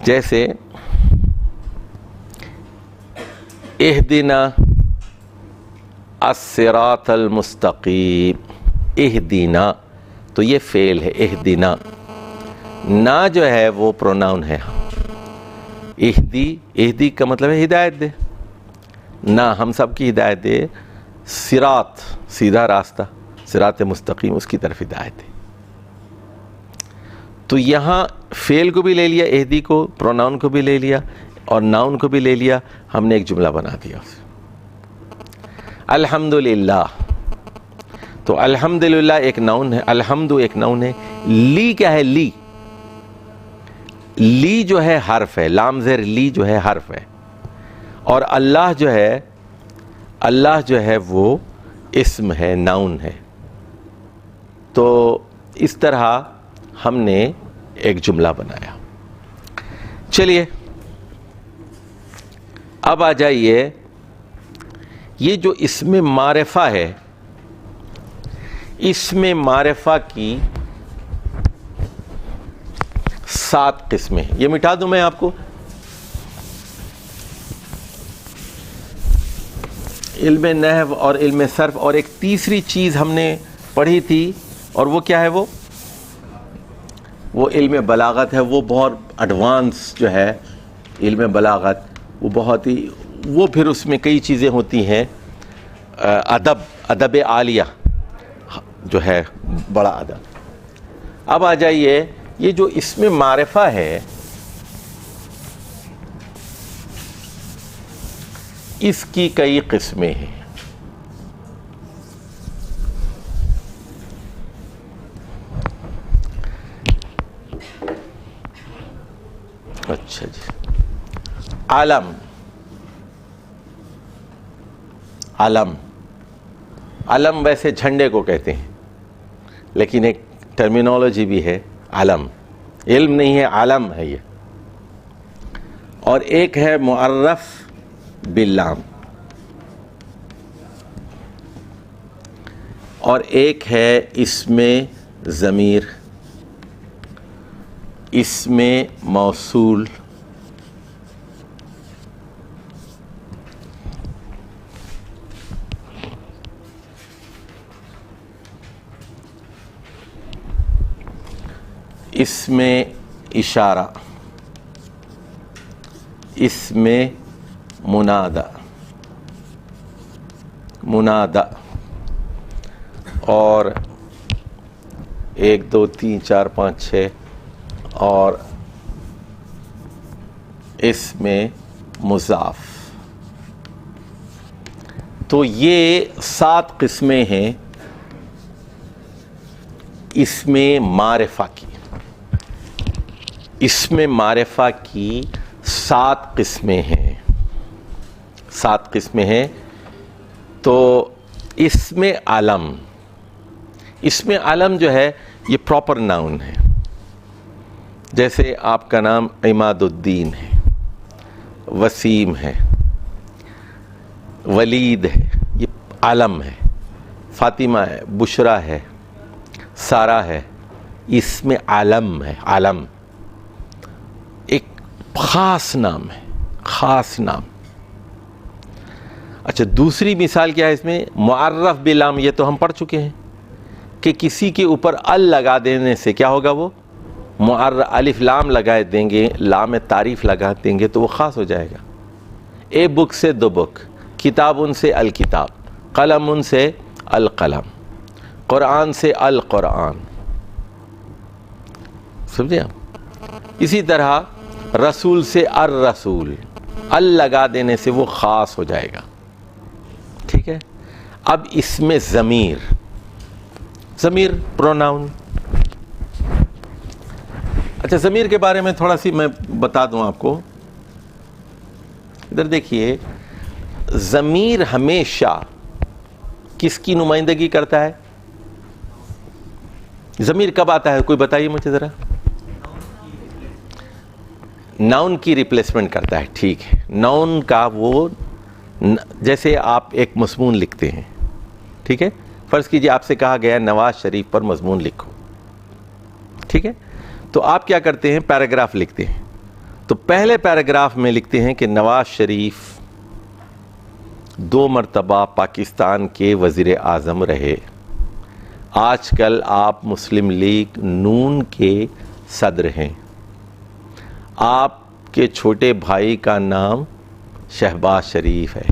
جیسے اہدنا الصراط المستقیم. اہدنا تو یہ فعل ہے, اہدنا. نا جو ہے وہ پروناؤن ہے. اہدی کا مطلب ہے ہدایت دے. نا ہم سب کی ہدایت دے. صراط سیدھا راستہ, صراط مستقیم, اس کی طرف ہدایت دے. تو یہاں فعل کو بھی لے لیا, اہدی کو, پروناؤن کو بھی لے لیا, اور ناؤن کو بھی لے لیا. ہم نے ایک جملہ بنا دیا اسے. الحمدللہ, تو الحمدللہ ایک ناؤن ہے, الحمد ایک ناؤن ہے. لی کیا ہے؟ لی جو ہے حرف ہے, لام زیر لی جو ہے حرف ہے, اور اللہ جو ہے وہ اسم ہے, ناؤن ہے. تو اس طرح ہم نے ایک جملہ بنایا. چلیے اب آ جائیے, یہ جو اسم معرفہ ہے, اسم معرفہ کی 7 قسمیں. یہ مٹا دوں میں آپ کو. علم نحو اور علم صرف, اور ایک تیسری چیز ہم نے پڑھی تھی, اور وہ کیا ہے؟ وہ علم بلاغت ہے. وہ بہت ایڈوانس جو ہے علم بلاغت, وہ بہت ہی, وہ پھر اس میں کئی چیزیں ہوتی ہیں. ادب عالیہ جو ہے, بڑا ادب. اب آ جائیے, یہ جو اسم معرفہ ہے, اس کی کئی قسمیں ہیں. اچھا جی, علم. علم ویسے جھنڈے کو کہتے ہیں, لیکن ایک ٹرمینالوجی بھی ہے علم. علم نہیں ہے, علم ہے یہ. اور ایک ہے معرف باللام, اور ایک ہے اسم ضمیر, اسم موصول, اسم اشارہ, اسم منادہ, اور 1 2 3 4 5 6 اور اسم مضاف. تو یہ 7 قسمیں ہیں اسم معرفہ کی. اسم معرفہ کی 7 قسمیں ہیں. 7 قسمیں ہیں. تو اسم علم, اسم علم جو ہے یہ پراپر ناؤن ہے. جیسے آپ کا نام عماد الدین ہے, وسیم ہے, ولید ہے, یہ علم ہے. فاطمہ ہے, بشرا ہے, سارہ ہے, اسم علم ہے. علم ایک خاص نام ہے, خاص نام. اچھا, دوسری مثال کیا ہے اس میں؟ معرف باللام. یہ تو ہم پڑھ چکے ہیں کہ کسی کے اوپر ال لگا دینے سے کیا ہوگا؟ وہ الف لام لگائے دیں گے, لام تعریف لگا دیں گے تو وہ خاص ہو جائے گا. اے بک سے دو بک, کتاب ان سے الکتاب, قلم ان سے القلم, قرآن سے القرآن. سمجھے آپ؟ اسی طرح رسول سے الرسول, ال لگا دینے سے وہ خاص ہو جائے گا. ٹھیک ہے. اب اس میں ضمیر, ضمیر پروناؤن. اچھا, ضمیر کے بارے میں تھوڑا سی میں بتا دوں آپ کو. ادھر دیکھیے, ضمیر ہمیشہ کس کی نمائندگی کرتا ہے؟ ضمیر کب آتا ہے کوئی بتائیے مجھے ذرا. ناؤن کی ریپلیسمنٹ کرتا ہے. ٹھیک ہے. ناؤن کا وہ, جیسے آپ ایک مضمون لکھتے ہیں, ٹھیک ہے, فرض کیجئے آپ سے کہا گیا نواز شریف پر مضمون لکھو, ٹھیک ہے, تو آپ کیا کرتے ہیں, پیراگراف لکھتے ہیں. تو پہلے پیراگراف میں لکھتے ہیں کہ نواز شریف 2 مرتبہ پاکستان کے وزیر اعظم رہے, آج کل آپ مسلم لیگ نون کے صدر ہیں, آپ کے چھوٹے بھائی کا نام شہباز شریف ہے.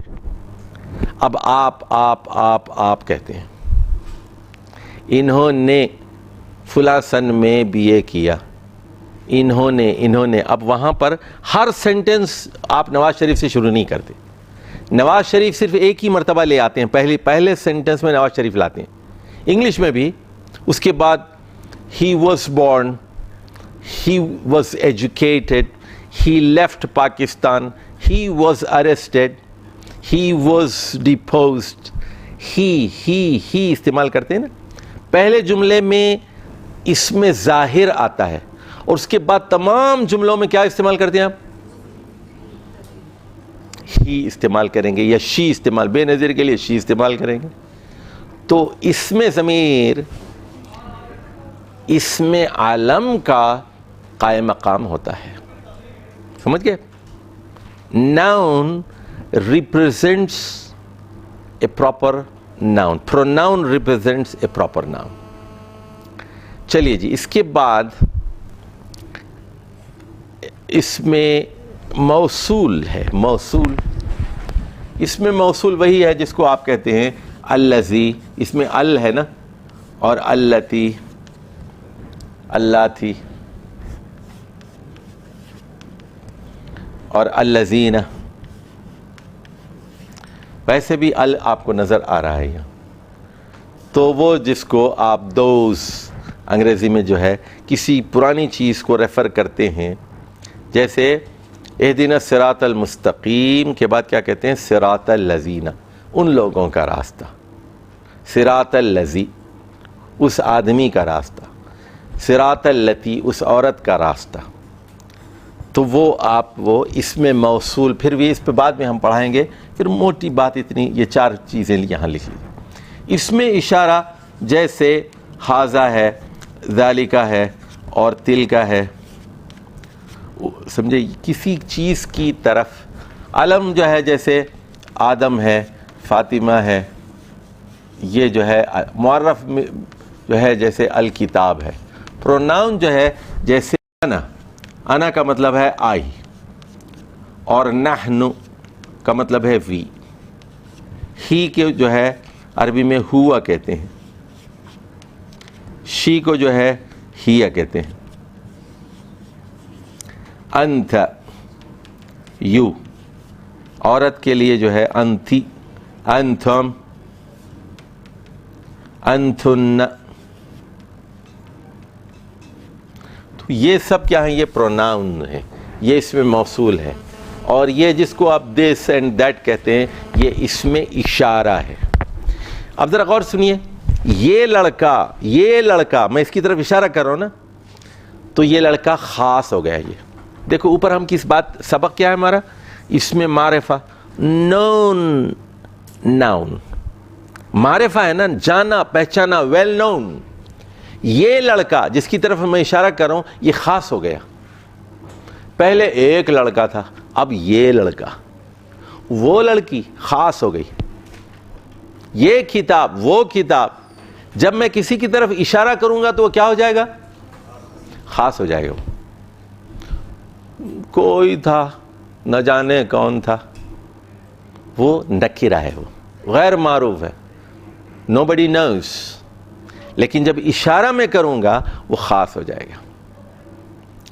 اب آپ کہتے ہیں, انہوں نے فلاں سن میں بی اے کیا, انہوں نے. اب وہاں پر ہر سینٹنس آپ نواز شریف سے شروع نہیں کرتے. نواز شریف صرف ایک ہی مرتبہ لے آتے ہیں, پہلے سینٹنس میں نواز شریف لاتے ہیں. انگلش میں بھی اس کے بعد ہی was born, he was educated, he left Pakistan, he was arrested, he was deposed, he استعمال کرتے ہیں نا. پہلے جملے میں اس میں ظاہر آتا ہے, اور اس کے بعد تمام جملوں میں کیا استعمال کرتے ہیں آپ؟ ہی استعمال کریں گے, یا شی استعمال, بے نظیر کے لیے شی استعمال کریں گے. تو اس میں ضمیر اس میں عالم کا قائم مقام ہوتا ہے. سمجھ گئے؟ Noun represents a proper noun, pronoun represents a proper noun. چلیے جی, اس کے بعد اس میں موصول ہے. موصول, اس میں موصول وہی ہے جس کو آپ کہتے ہیں الذی. اس میں ال ہے نا, اور اللتی, اللہ تھی, اور الذین. ویسے بھی ال آپ کو نظر آ رہا ہے یہاں. تو وہ جس کو آپ دوز انگریزی میں جو ہے کسی پرانی چیز کو ریفر کرتے ہیں, جیسے اہدنا الصراط المستقیم کے بعد کیا کہتے ہیں؟ صراط الذین, ان لوگوں کا راستہ. صراط الذی, اس آدمی کا راستہ. صراط اللتی, اس عورت کا راستہ. تو وہ اس میں موصول, پھر بھی اس پہ بعد میں ہم پڑھائیں گے. پھر موٹی بات اتنی, یہ 4 چیزیں یہاں لکھ لیجیے. اس میں اشارہ جیسے ھذا ہے, ذالکا ہے, اور تلکا ہے, سمجھے, کسی چیز کی طرف. علم جو ہے جیسے آدم ہے, فاطمہ ہے, یہ جو ہے معرف جو ہے جیسے الکتاب ہے. پروناؤن جو ہے جیسے انا, انا کا مطلب ہے آئی, اور نحن کا مطلب ہے وی. ہی کے جو ہے عربی میں ہوا کہتے ہیں, شی کو جو ہے ہیا کہتے ہیں. انت, یو, عورت کے لیے جو ہے انتی, انتم, انتن. تو یہ سب کیا ہیں؟ یہ پروناؤن ہے, یہ اس میں موصول ہے. اور یہ جس کو آپ دس اینڈ دیٹ کہتے ہیں, یہ اس میں اشارہ ہے. اب ذرا غور سنیے, یہ لڑکا میں اس کی طرف اشارہ کر رہا ہوں نا, تو یہ لڑکا خاص ہو گیا. یہ دیکھو اوپر ہم کس بات, سبق کیا ہے ہمارا, اس میں معرفہ, نون, ناؤن. معرفہ ہے نا, جانا پہچانا, ویل نون. یہ لڑکا جس کی طرف میں اشارہ کر رہا ہوں, یہ خاص ہو گیا. پہلے ایک لڑکا تھا, اب یہ لڑکا, وہ لڑکی خاص ہو گئی. یہ کتاب, وہ کتاب. جب میں کسی کی طرف اشارہ کروں گا تو وہ کیا ہو جائے گا؟ خاص ہو جائے گا. کوئی تھا نہ جانے کون تھا, وہ نکرہ ہے, وہ غیر معروف ہے, nobody knows. لیکن جب اشارہ میں کروں گا وہ خاص ہو جائے گا,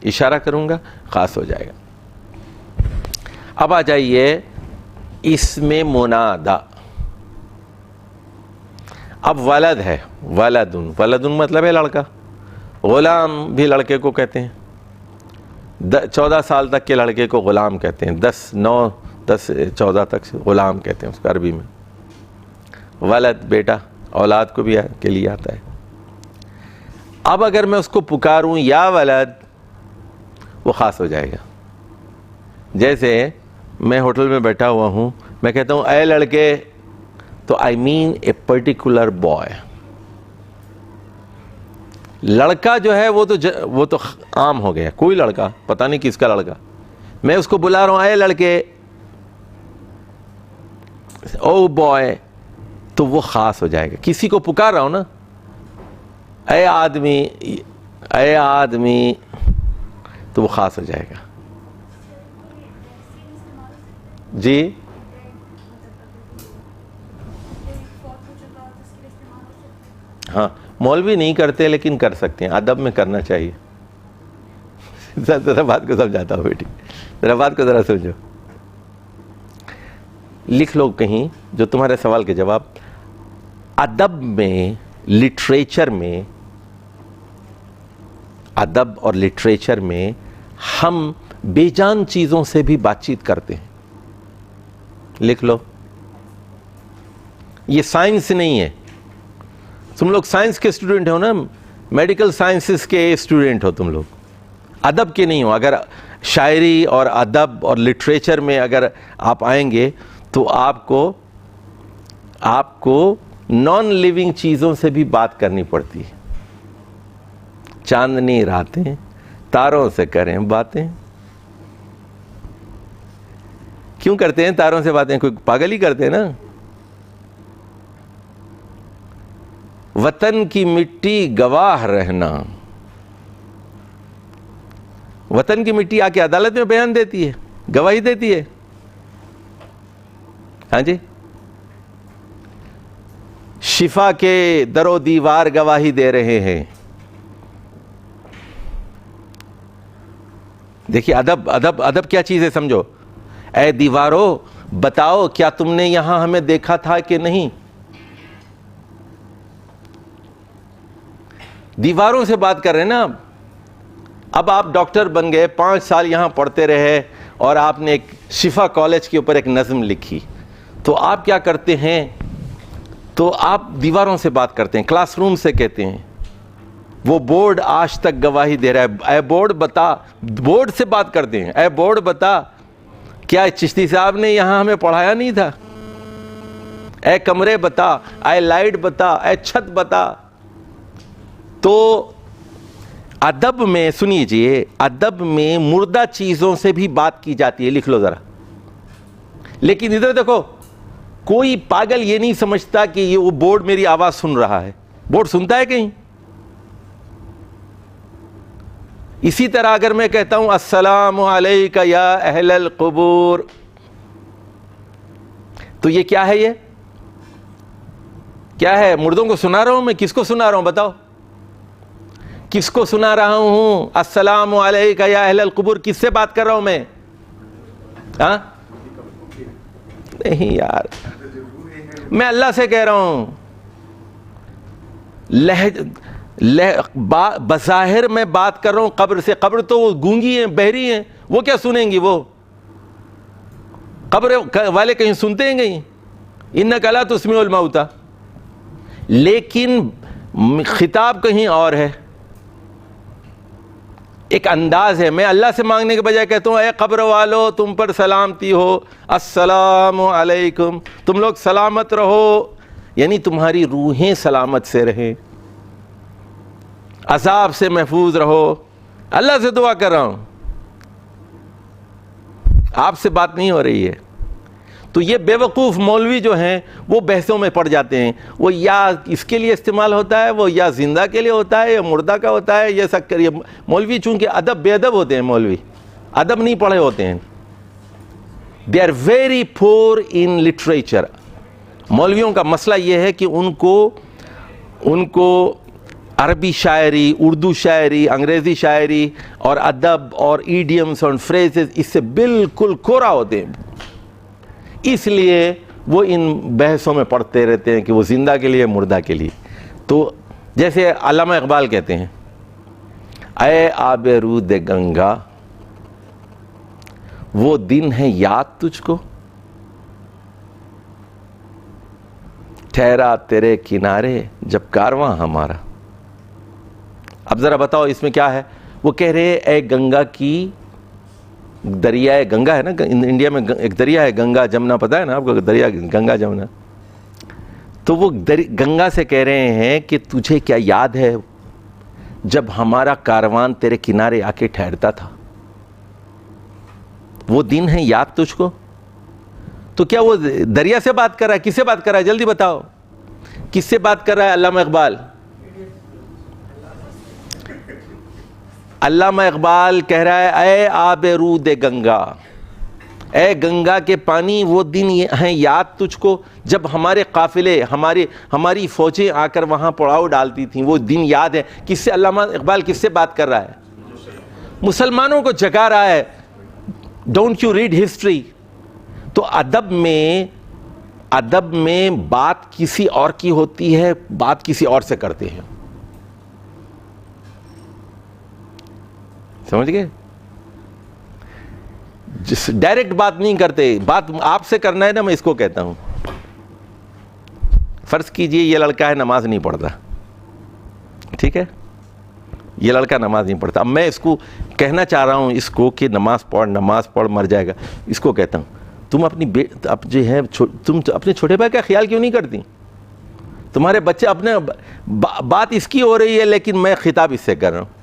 اشارہ کروں گا خاص ہو جائے گا. اب آ جائیے اس میں منادا. اب ولد ہے, ولدن, ولدن مطلب ہے لڑکا, غلام بھی لڑکے کو کہتے ہیں, 14 سال تک کے لڑکے کو غلام کہتے ہیں, 14 تک غلام کہتے ہیں اس کو عربی میں. ولد بیٹا, اولاد کو بھی کے لیے آتا ہے. اب اگر میں اس کو پکاروں یا ولد, وہ خاص ہو جائے گا. جیسے میں ہوٹل میں بیٹھا ہوا ہوں, میں کہتا ہوں اے لڑکے, تو آئی مین اے پرٹیکولر بوائے. لڑکا جو ہے وہ تو عام ہو گیا, کوئی لڑکا, پتہ نہیں کس کا لڑکا. میں اس کو بلا رہا ہوں اے لڑکے, او بوائے, تو وہ خاص ہو جائے گا. کسی کو پکار رہا ہوں نا, اے آدمی, اے آدمی, تو وہ خاص ہو جائے گا. جی ہاں, مولوی نہیں کرتے لیکن کر سکتے ہیں, ادب میں کرنا چاہیے. ذرا بات کو سمجھاتا ہوں بیٹی, ذرا بات کو ذرا سمجھو. لکھ لو کہیں جو تمہارے سوال کے جواب. ادب میں, لٹریچر میں, ادب اور لٹریچر میں ہم بے جان چیزوں سے بھی بات چیت کرتے ہیں. لکھ لو, یہ سائنس نہیں ہے. تم لوگ سائنس کے اسٹوڈنٹ ہو نا, میڈیکل سائنسز کے اسٹوڈنٹ ہو تم لوگ, ادب کے نہیں ہو. اگر شاعری اور ادب اور لٹریچر میں اگر آپ آئیں گے تو آپ کو نان لیونگ چیزوں سے بھی بات کرنی پڑتی ہے. چاندنی راتیں, تاروں سے کریں باتیں. کیوں کرتے ہیں تاروں سے باتیں؟ کوئی پاگل ہی کرتے ہیں نا. وطن کی مٹی گواہ رہنا, وطن کی مٹی آ کے عدالت میں بیان دیتی ہے, گواہی دیتی ہے. ہاں جی, شفا کے در و دیوار گواہی دے رہے ہیں. دیکھیے ادب, ادب, ادب کیا چیز ہے سمجھو. اے دیوارو بتاؤ کیا تم نے یہاں ہمیں دیکھا تھا کہ نہیں. دیواروں سے بات کر رہے ہیں نا. اب آپ ڈاکٹر بن گئے, 5 سال یہاں پڑھتے رہے, اور آپ نے ایک شفا کالج کے اوپر ایک نظم لکھی, تو آپ کیا کرتے ہیں, تو آپ دیواروں سے بات کرتے ہیں, کلاس روم سے کہتے ہیں. وہ بورڈ آج تک گواہی دے رہا ہے. اے بورڈ بتا, بورڈ سے بات کرتے ہیں, اے بورڈ بتا کیا چشتی صاحب نے یہاں ہمیں پڑھایا نہیں تھا. اے کمرے بتا, اے لائٹ بتا, اے چھت بتا. تو ادب میں سنیے, ادب میں مردہ چیزوں سے بھی بات کی جاتی ہے. لکھ لو ذرا. لیکن ادھر دیکھو, کوئی پاگل یہ نہیں سمجھتا کہ یہ وہ بورڈ میری آواز سن رہا ہے. بورڈ سنتا ہے کہیں؟ اسی طرح اگر میں کہتا ہوں السلام علیکم یا اہل القبور, تو یہ کیا ہے, یہ کیا ہے؟ مردوں کو سنا رہا ہوں میں. کس کو سنا رہا ہوں بتاؤ, کس کو سنا رہا ہوں؟ السلام علیکم یا اہل القبور, کس سے بات کر رہا ہوں میں؟ ہاں نہیں یار, میں اللہ سے کہہ رہا ہوں. بظاہر میں بات کر رہا ہوں قبر سے. قبر تو وہ گونگی ہیں, بہری ہیں, وہ کیا سنیں گی؟ وہ قبر والے کہیں سنتے ہیں کہیں؟ انک لا تسمع الموتى. لیکن خطاب کہیں اور ہے, ایک انداز ہے. میں اللہ سے مانگنے کے بجائے کہتا ہوں اے قبر والو تم پر سلامتی ہو, السلام علیکم, تم لوگ سلامت رہو, یعنی تمہاری روحیں سلامت سے رہیں, عذاب سے محفوظ رہو. اللہ سے دعا کر رہا ہوں, آپ سے بات نہیں ہو رہی ہے. تو یہ بیوقوف مولوی جو ہیں وہ بحثوں میں پڑ جاتے ہیں، وہ یا اس کے لیے استعمال ہوتا ہے، وہ یا زندہ کے لیے ہوتا ہے یا مردہ کا ہوتا ہے، یہ سب کریے مولوی چونکہ ادب بے ادب ہوتے ہیں، مولوی ادب نہیں پڑھے ہوتے ہیں، they are very poor in literature. مولویوں کا مسئلہ یہ ہے کہ ان کو عربی شاعری، اردو شاعری، انگریزی شاعری اور ادب اور ایڈیمز اور فریزز اس سے بالکل کورا ہوتے ہیں، اس لیے وہ ان بحثوں میں پڑھتے رہتے ہیں کہ وہ زندہ کے لیے مردہ کے لیے. تو جیسے علامہ اقبال کہتے ہیں، اے آب رود گنگا وہ دن ہے یاد تجھ کو، ٹھہرا تیرے کنارے جب کارواں ہمارا. اب ذرا بتاؤ اس میں کیا ہے؟ وہ کہہ رہے اے گنگا کی، دریائے گنگا ہے نا انڈیا میں ایک دریا ہے گنگا جمنا، پتہ ہے نا آپ کو دریا گنگا جمنا. تو وہ گنگا سے کہہ رہے ہیں کہ تجھے کیا یاد ہے جب ہمارا کاروان تیرے کنارے آ کے ٹھہرتا تھا، وہ دن ہے یاد تجھ کو. تو کیا وہ دریا سے بات کر رہا ہے؟ کس سے بات کر رہا ہے؟ جلدی بتاؤ کس سے بات کر رہا ہے علامہ اقبال؟ علامہ اقبال کہہ رہا ہے اے آب رود گنگا، اے گنگا کے پانی وہ دن ہیں یاد تجھ کو جب ہمارے قافلے، ہماری فوجیں آ کر وہاں پڑاؤ ڈالتی تھیں، وہ دن یاد ہے. کس سے علامہ اقبال کس سے بات کر رہا ہے؟ مسلمانوں کو جگا رہا ہے. Don't you read history? تو ادب میں بات کسی اور کی ہوتی ہے، بات کسی اور سے کرتے ہیں. سمجھ گئے؟ ڈائریکٹ بات نہیں کرتے. بات آپ سے کرنا ہے نا، میں اس کو کہتا ہوں، فرض کیجئے یہ لڑکا ہے نماز نہیں پڑھتا، ٹھیک ہے، یہ لڑکا نماز نہیں پڑھتا. اب میں اس کو کہنا چاہ رہا ہوں اس کو کہ نماز پڑھ مر جائے گا. اس کو کہتا ہوں تم تم اپنے چھوٹے بھائی کا خیال کیوں نہیں کرتی؟ تمہارے بچے اپنے بات اس کی ہو رہی ہے لیکن میں خطاب اس سے کر رہا ہوں،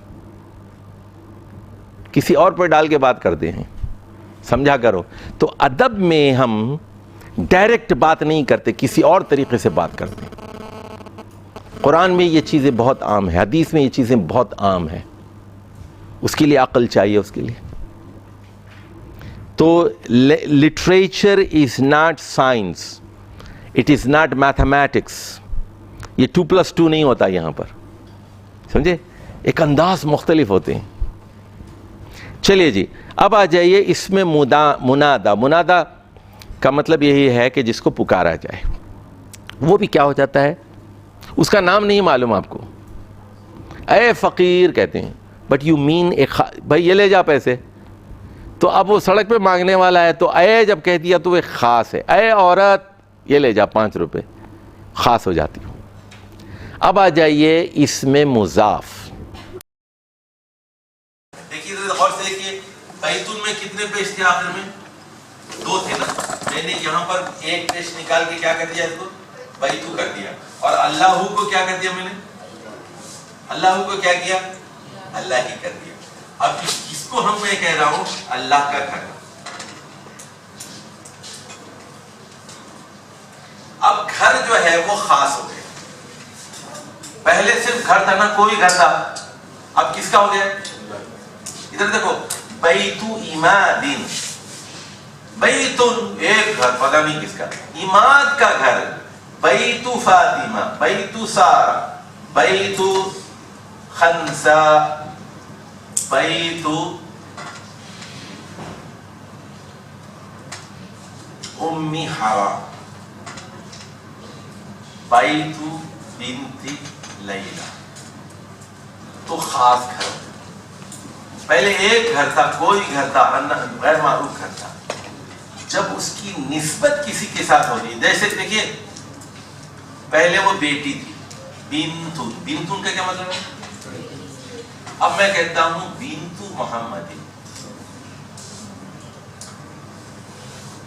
کسی اور پر ڈال کے بات کرتے ہیں، سمجھا کرو. تو ادب میں ہم ڈائریکٹ بات نہیں کرتے، کسی اور طریقے سے بات کرتے ہیں. قرآن میں یہ چیزیں بہت عام ہیں، حدیث میں یہ چیزیں بہت عام ہیں. اس کے لیے عقل چاہیے اس کے لیے. تو literature is not science, it is not mathematics. یہ 2+2 نہیں ہوتا یہاں پر، سمجھے؟ ایک انداز مختلف ہوتے ہیں. چلیے جی اب آ جائیے اس میں منادا کا مطلب یہی ہے کہ جس کو پکارا جائے. وہ بھی کیا ہو جاتا ہے، اس کا نام نہیں معلوم آپ کو. اے فقیر کہتے ہیں، بٹ یو مین بھائی یہ لے جا پیسے. تو اب وہ سڑک پہ مانگنے والا ہے تو اے جب کہہ دیا تو وہ خاص ہے. اے عورت یہ لے جا 5 روپے، خاص ہو جاتی ہوں. اب آ جائیے اس میں مضاف. دیکھیے غور سے دیکھیے، بیتون میں کتنے پیش تھے؟ آخر میں 2 تھے نا. میں نے یہاں پر ایک پیش نکال کے کیا کر دیا، اس کو بیتو کر دیا. اور اللہ کو کیا کر دیا میں نے؟ اللہ کو کیا کیا؟ اللہ ہی کر دیا. اب اس کو میں کہہ رہا ہوں اللہ کا گھر. اب گھر جو ہے وہ خاص ہو گیا. پہلے صرف گھر تھا نا، کوئی گھر تھا. اب کس کا ہو گیا؟ ادھر دیکھو، بیتو عمادن، بیتن ایک گھر، پتہ نہیں کس کا. عماد کا گھر، بیتو فاطمہ، بیتو سارہ، بیتو خنسا، بیتو امی حوا، بیتو بنت لیلہ. تو خاص گھر. پہلے ایک گھر تھا، کوئی گھر تھا، غیر معروف گھر تھا. جب اس کی نسبت کسی کے ساتھ ہوتی ہے، جیسے دیکھیے پہلے وہ بیٹی تھی، بنتن. بنتن کا کیا مطلب ہے؟ اب میں کہتا ہوں بنتو محمد،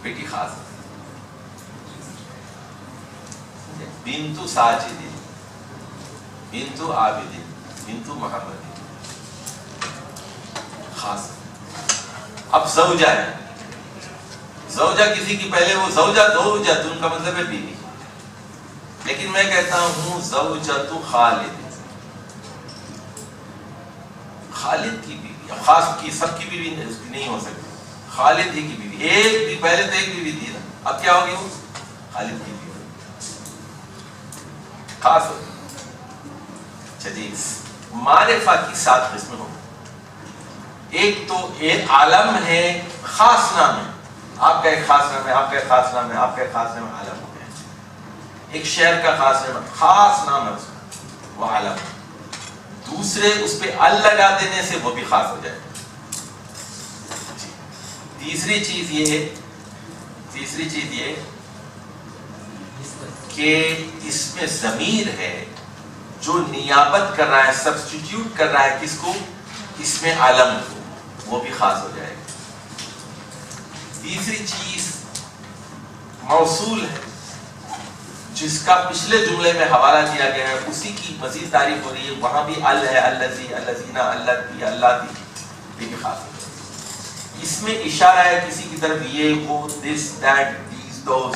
بیٹی خاص. بنتو ساجد، بنتو عابد، بنتو محمد خاص. اب زوجہ ہے، زوجہ کسی کی پہلے وہ زوجہ زوجتن کا مطلب ہے بیوی، لیکن میں کہتا ہوں زوجۃ خالد، خالد کی بیوی، خاص کی سب کی بیوی نہیں ہو سکتی، خالد ہی کی بیوی، ایک بھی پہلے تو ایک بیوی تھی نا، اب کیا ہوگی وہ خالد کی بیوی خاص ہوگی۔ اچھا جی، معرفہ کی 7 قسمیں ہوں، ایک تو ایک عالم ہے، خاص نام ہے، آپ کا ایک خاص نام ہے، آپ کا ایک خاص نام ہے، آپ کا ایک خاص نام ہے، عالم ہو گیا، ایک شہر کا خاص نام ہے اس کا، وہ عالم ہے۔ دوسرے اس پہ ال لگا دینے سے وہ بھی خاص ہو جائے۔ تیسری چیز یہ کہ اس میں ضمیر ہے جو نیابت کر رہا ہے، سبسٹیٹیوٹ کر رہا ہے کس کو، اس میں عالم کو، وہ بھی خاص ہو جائے گا۔ تیسری چیز موصول ہے، جس کا پچھلے جملے میں حوالہ دیا گیا ہے، اسی کی مزید تعریف ہو رہی ہے، وہاں بھی ال ہے، الذی، الذین، اللتی، اللاتী، یہ بھی خاص ہے۔ اس میں اشارہ ہے کسی کی طرف، یہ وہ، دس، دیٹ، دیز، دوز،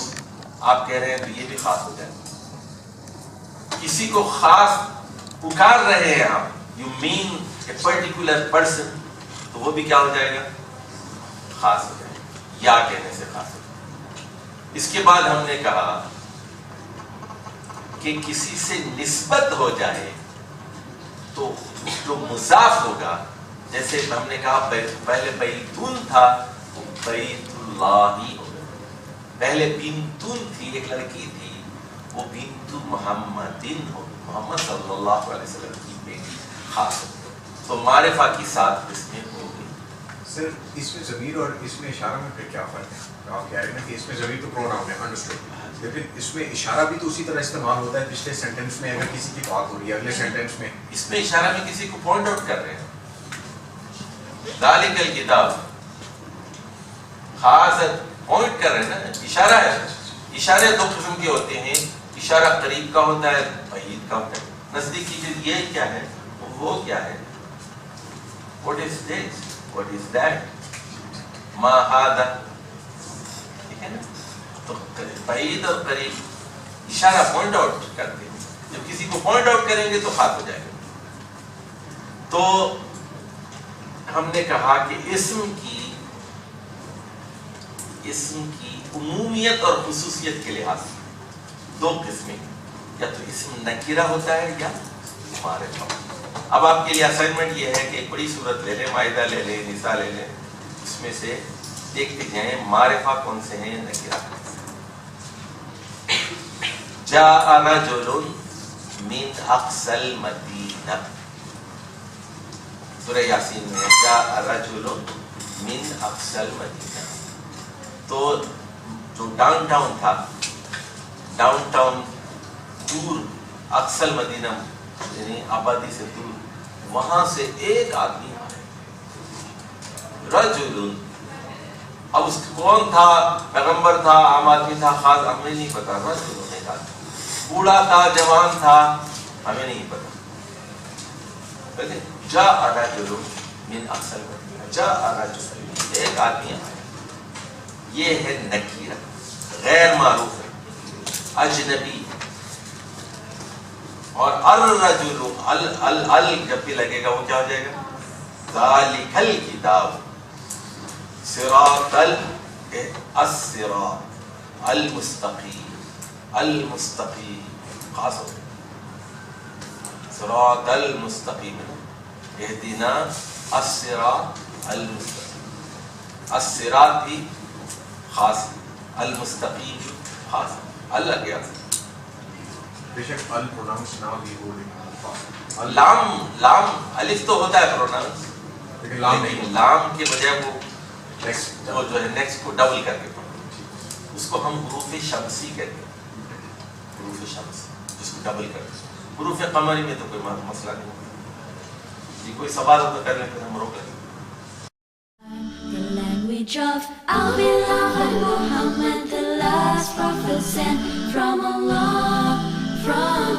آپ کہہ رہے ہیں تو یہ بھی خاص ہو جائے گا۔ کسی کو خاص پکار رہے ہیں آپ، you mean a particular person, تو وہ بھی کیا ہو جائے گا، خاص ہو جائے گا، یا کہنے سے خاص ہو جائے گا۔ اس کے بعد ہم نے کہا کہ کسی سے نسبت ہو جائے تو جو مضاف ہوگا، جیسے ہم نے کہا پہلے بیتون تھا، وہ بیت اللہ ہی ہوگا، پہلے بنتون تھی، ایک لڑکی تھی، وہ بنت محمدن ہوگی، محمد صلی اللہ علیہ وسلم کی بیٹی خاص ہوگی۔ تو معرفہ کی 7 قسمیں ہو گئی۔ سر اس میں ضمیر اور اس میں اشارہ میں پھر کیا فرق ہے؟ آپ کہہ رہے ہیں کہ اس میں ضمیر تو پروناؤن ہے، انڈرسٹوڈ، لیکن اس میں اشارہ بھی تو اسی طرح استعمال ہوتا ہے پچھلے سینٹینس میں، اگر کسی کی بات ہو رہی ہے اگلے سینٹینس میں اس میں اشارہ میں کسی کو پوائنٹ آؤٹ کر رہے ہیں، ذالک الکتاب، خاص پوائنٹ کر رہے ہیں نا، اشارہ ہے۔ اشارے 2 قسم کے ہوتے ہیں، اشارہ قریب کا ہوتا ہے، بعید کا ہوتا ہے۔ نزدیکی چیز یہ کیا ہے، وہ کیا ہے، what is this, what is that، ما هذا، ٹھیک ہے نا۔ تو بعید اور قریب اشارہ پوائنٹ آؤٹ کرتے ہیں، جب کسی کو پوائنٹ آؤٹ کریں گے تو خاص ہو جائے گا۔ تو ہم نے کہا کہ اسم کی عمومیت اور خصوصیت کے لحاظ سے 2 قسمیں، یا تو اسم نکرہ ہوتا ہے یا معرفہ۔ اب آپ کے لیے اسائنمنٹ یہ ہے کہ ایک بڑی صورت لے لیں، مائدہ لے لیں، نساء لے لیں، اس میں سے دیکھتے جائیں معرفہ کون سے ہیں، نکرہ کون سے۔ جاء رجل من اقصى المدینہ، سورہ یاسین میں جاء رجل من اقصى المدینہ، تو جو ڈاؤن ٹاؤن تھا، ڈاؤن ٹاؤن دور، اقصى المدینہ یعنی آبادی سے دور، وہاں سے ایک آدمی آئے، رجل، اب اس کون تھا، پیغمبر تھا، عام آدمی تھا، خاص ہمیں نہیں پتا، رجل ایک آدمی، بوڑھا تھا، جوان تھا، ہمیں نہیں پتا۔ جاء رجل من اقصى المدینہ، جاء رجل، ایک آدمی آیا، یہ ہے نکیرہ، غیر معروف ہے، اجنبی۔ اور الرجل، ال جب بھی لگے گا وہ کیا ہو جائے گا، ذالک الکتاب، صراط الصراط المستقیم، المستقیم خاص ہو گیا، صراط المستقیم، اہدنا الصراط المستقیم، الصراط بھی خاص، المستقیم خاص، اللہ گیا۔ بے شک ال پروناؤنس نہ بھی ہو، لیکن لام الف تو ہوتا ہے پروناؤنس، لیکن لام نہیں، لیکن لام کے بجائے وہ نیکسٹ جو ہے نیکسٹ کو ڈبل کر کے پڑھنا، اس کو ہم حروف شمسی کہتے ہیں، حروف شمس جس کو ڈبل کرتے ہیں۔ حروف قمری میں تو کوئی مسئلہ نہیں ہوتا۔ جی کوئی سوال ہو تو کر لیں، پھر ہم روک لیں۔ The language of our beloved Muhammad, the last prophet sent from Allah, from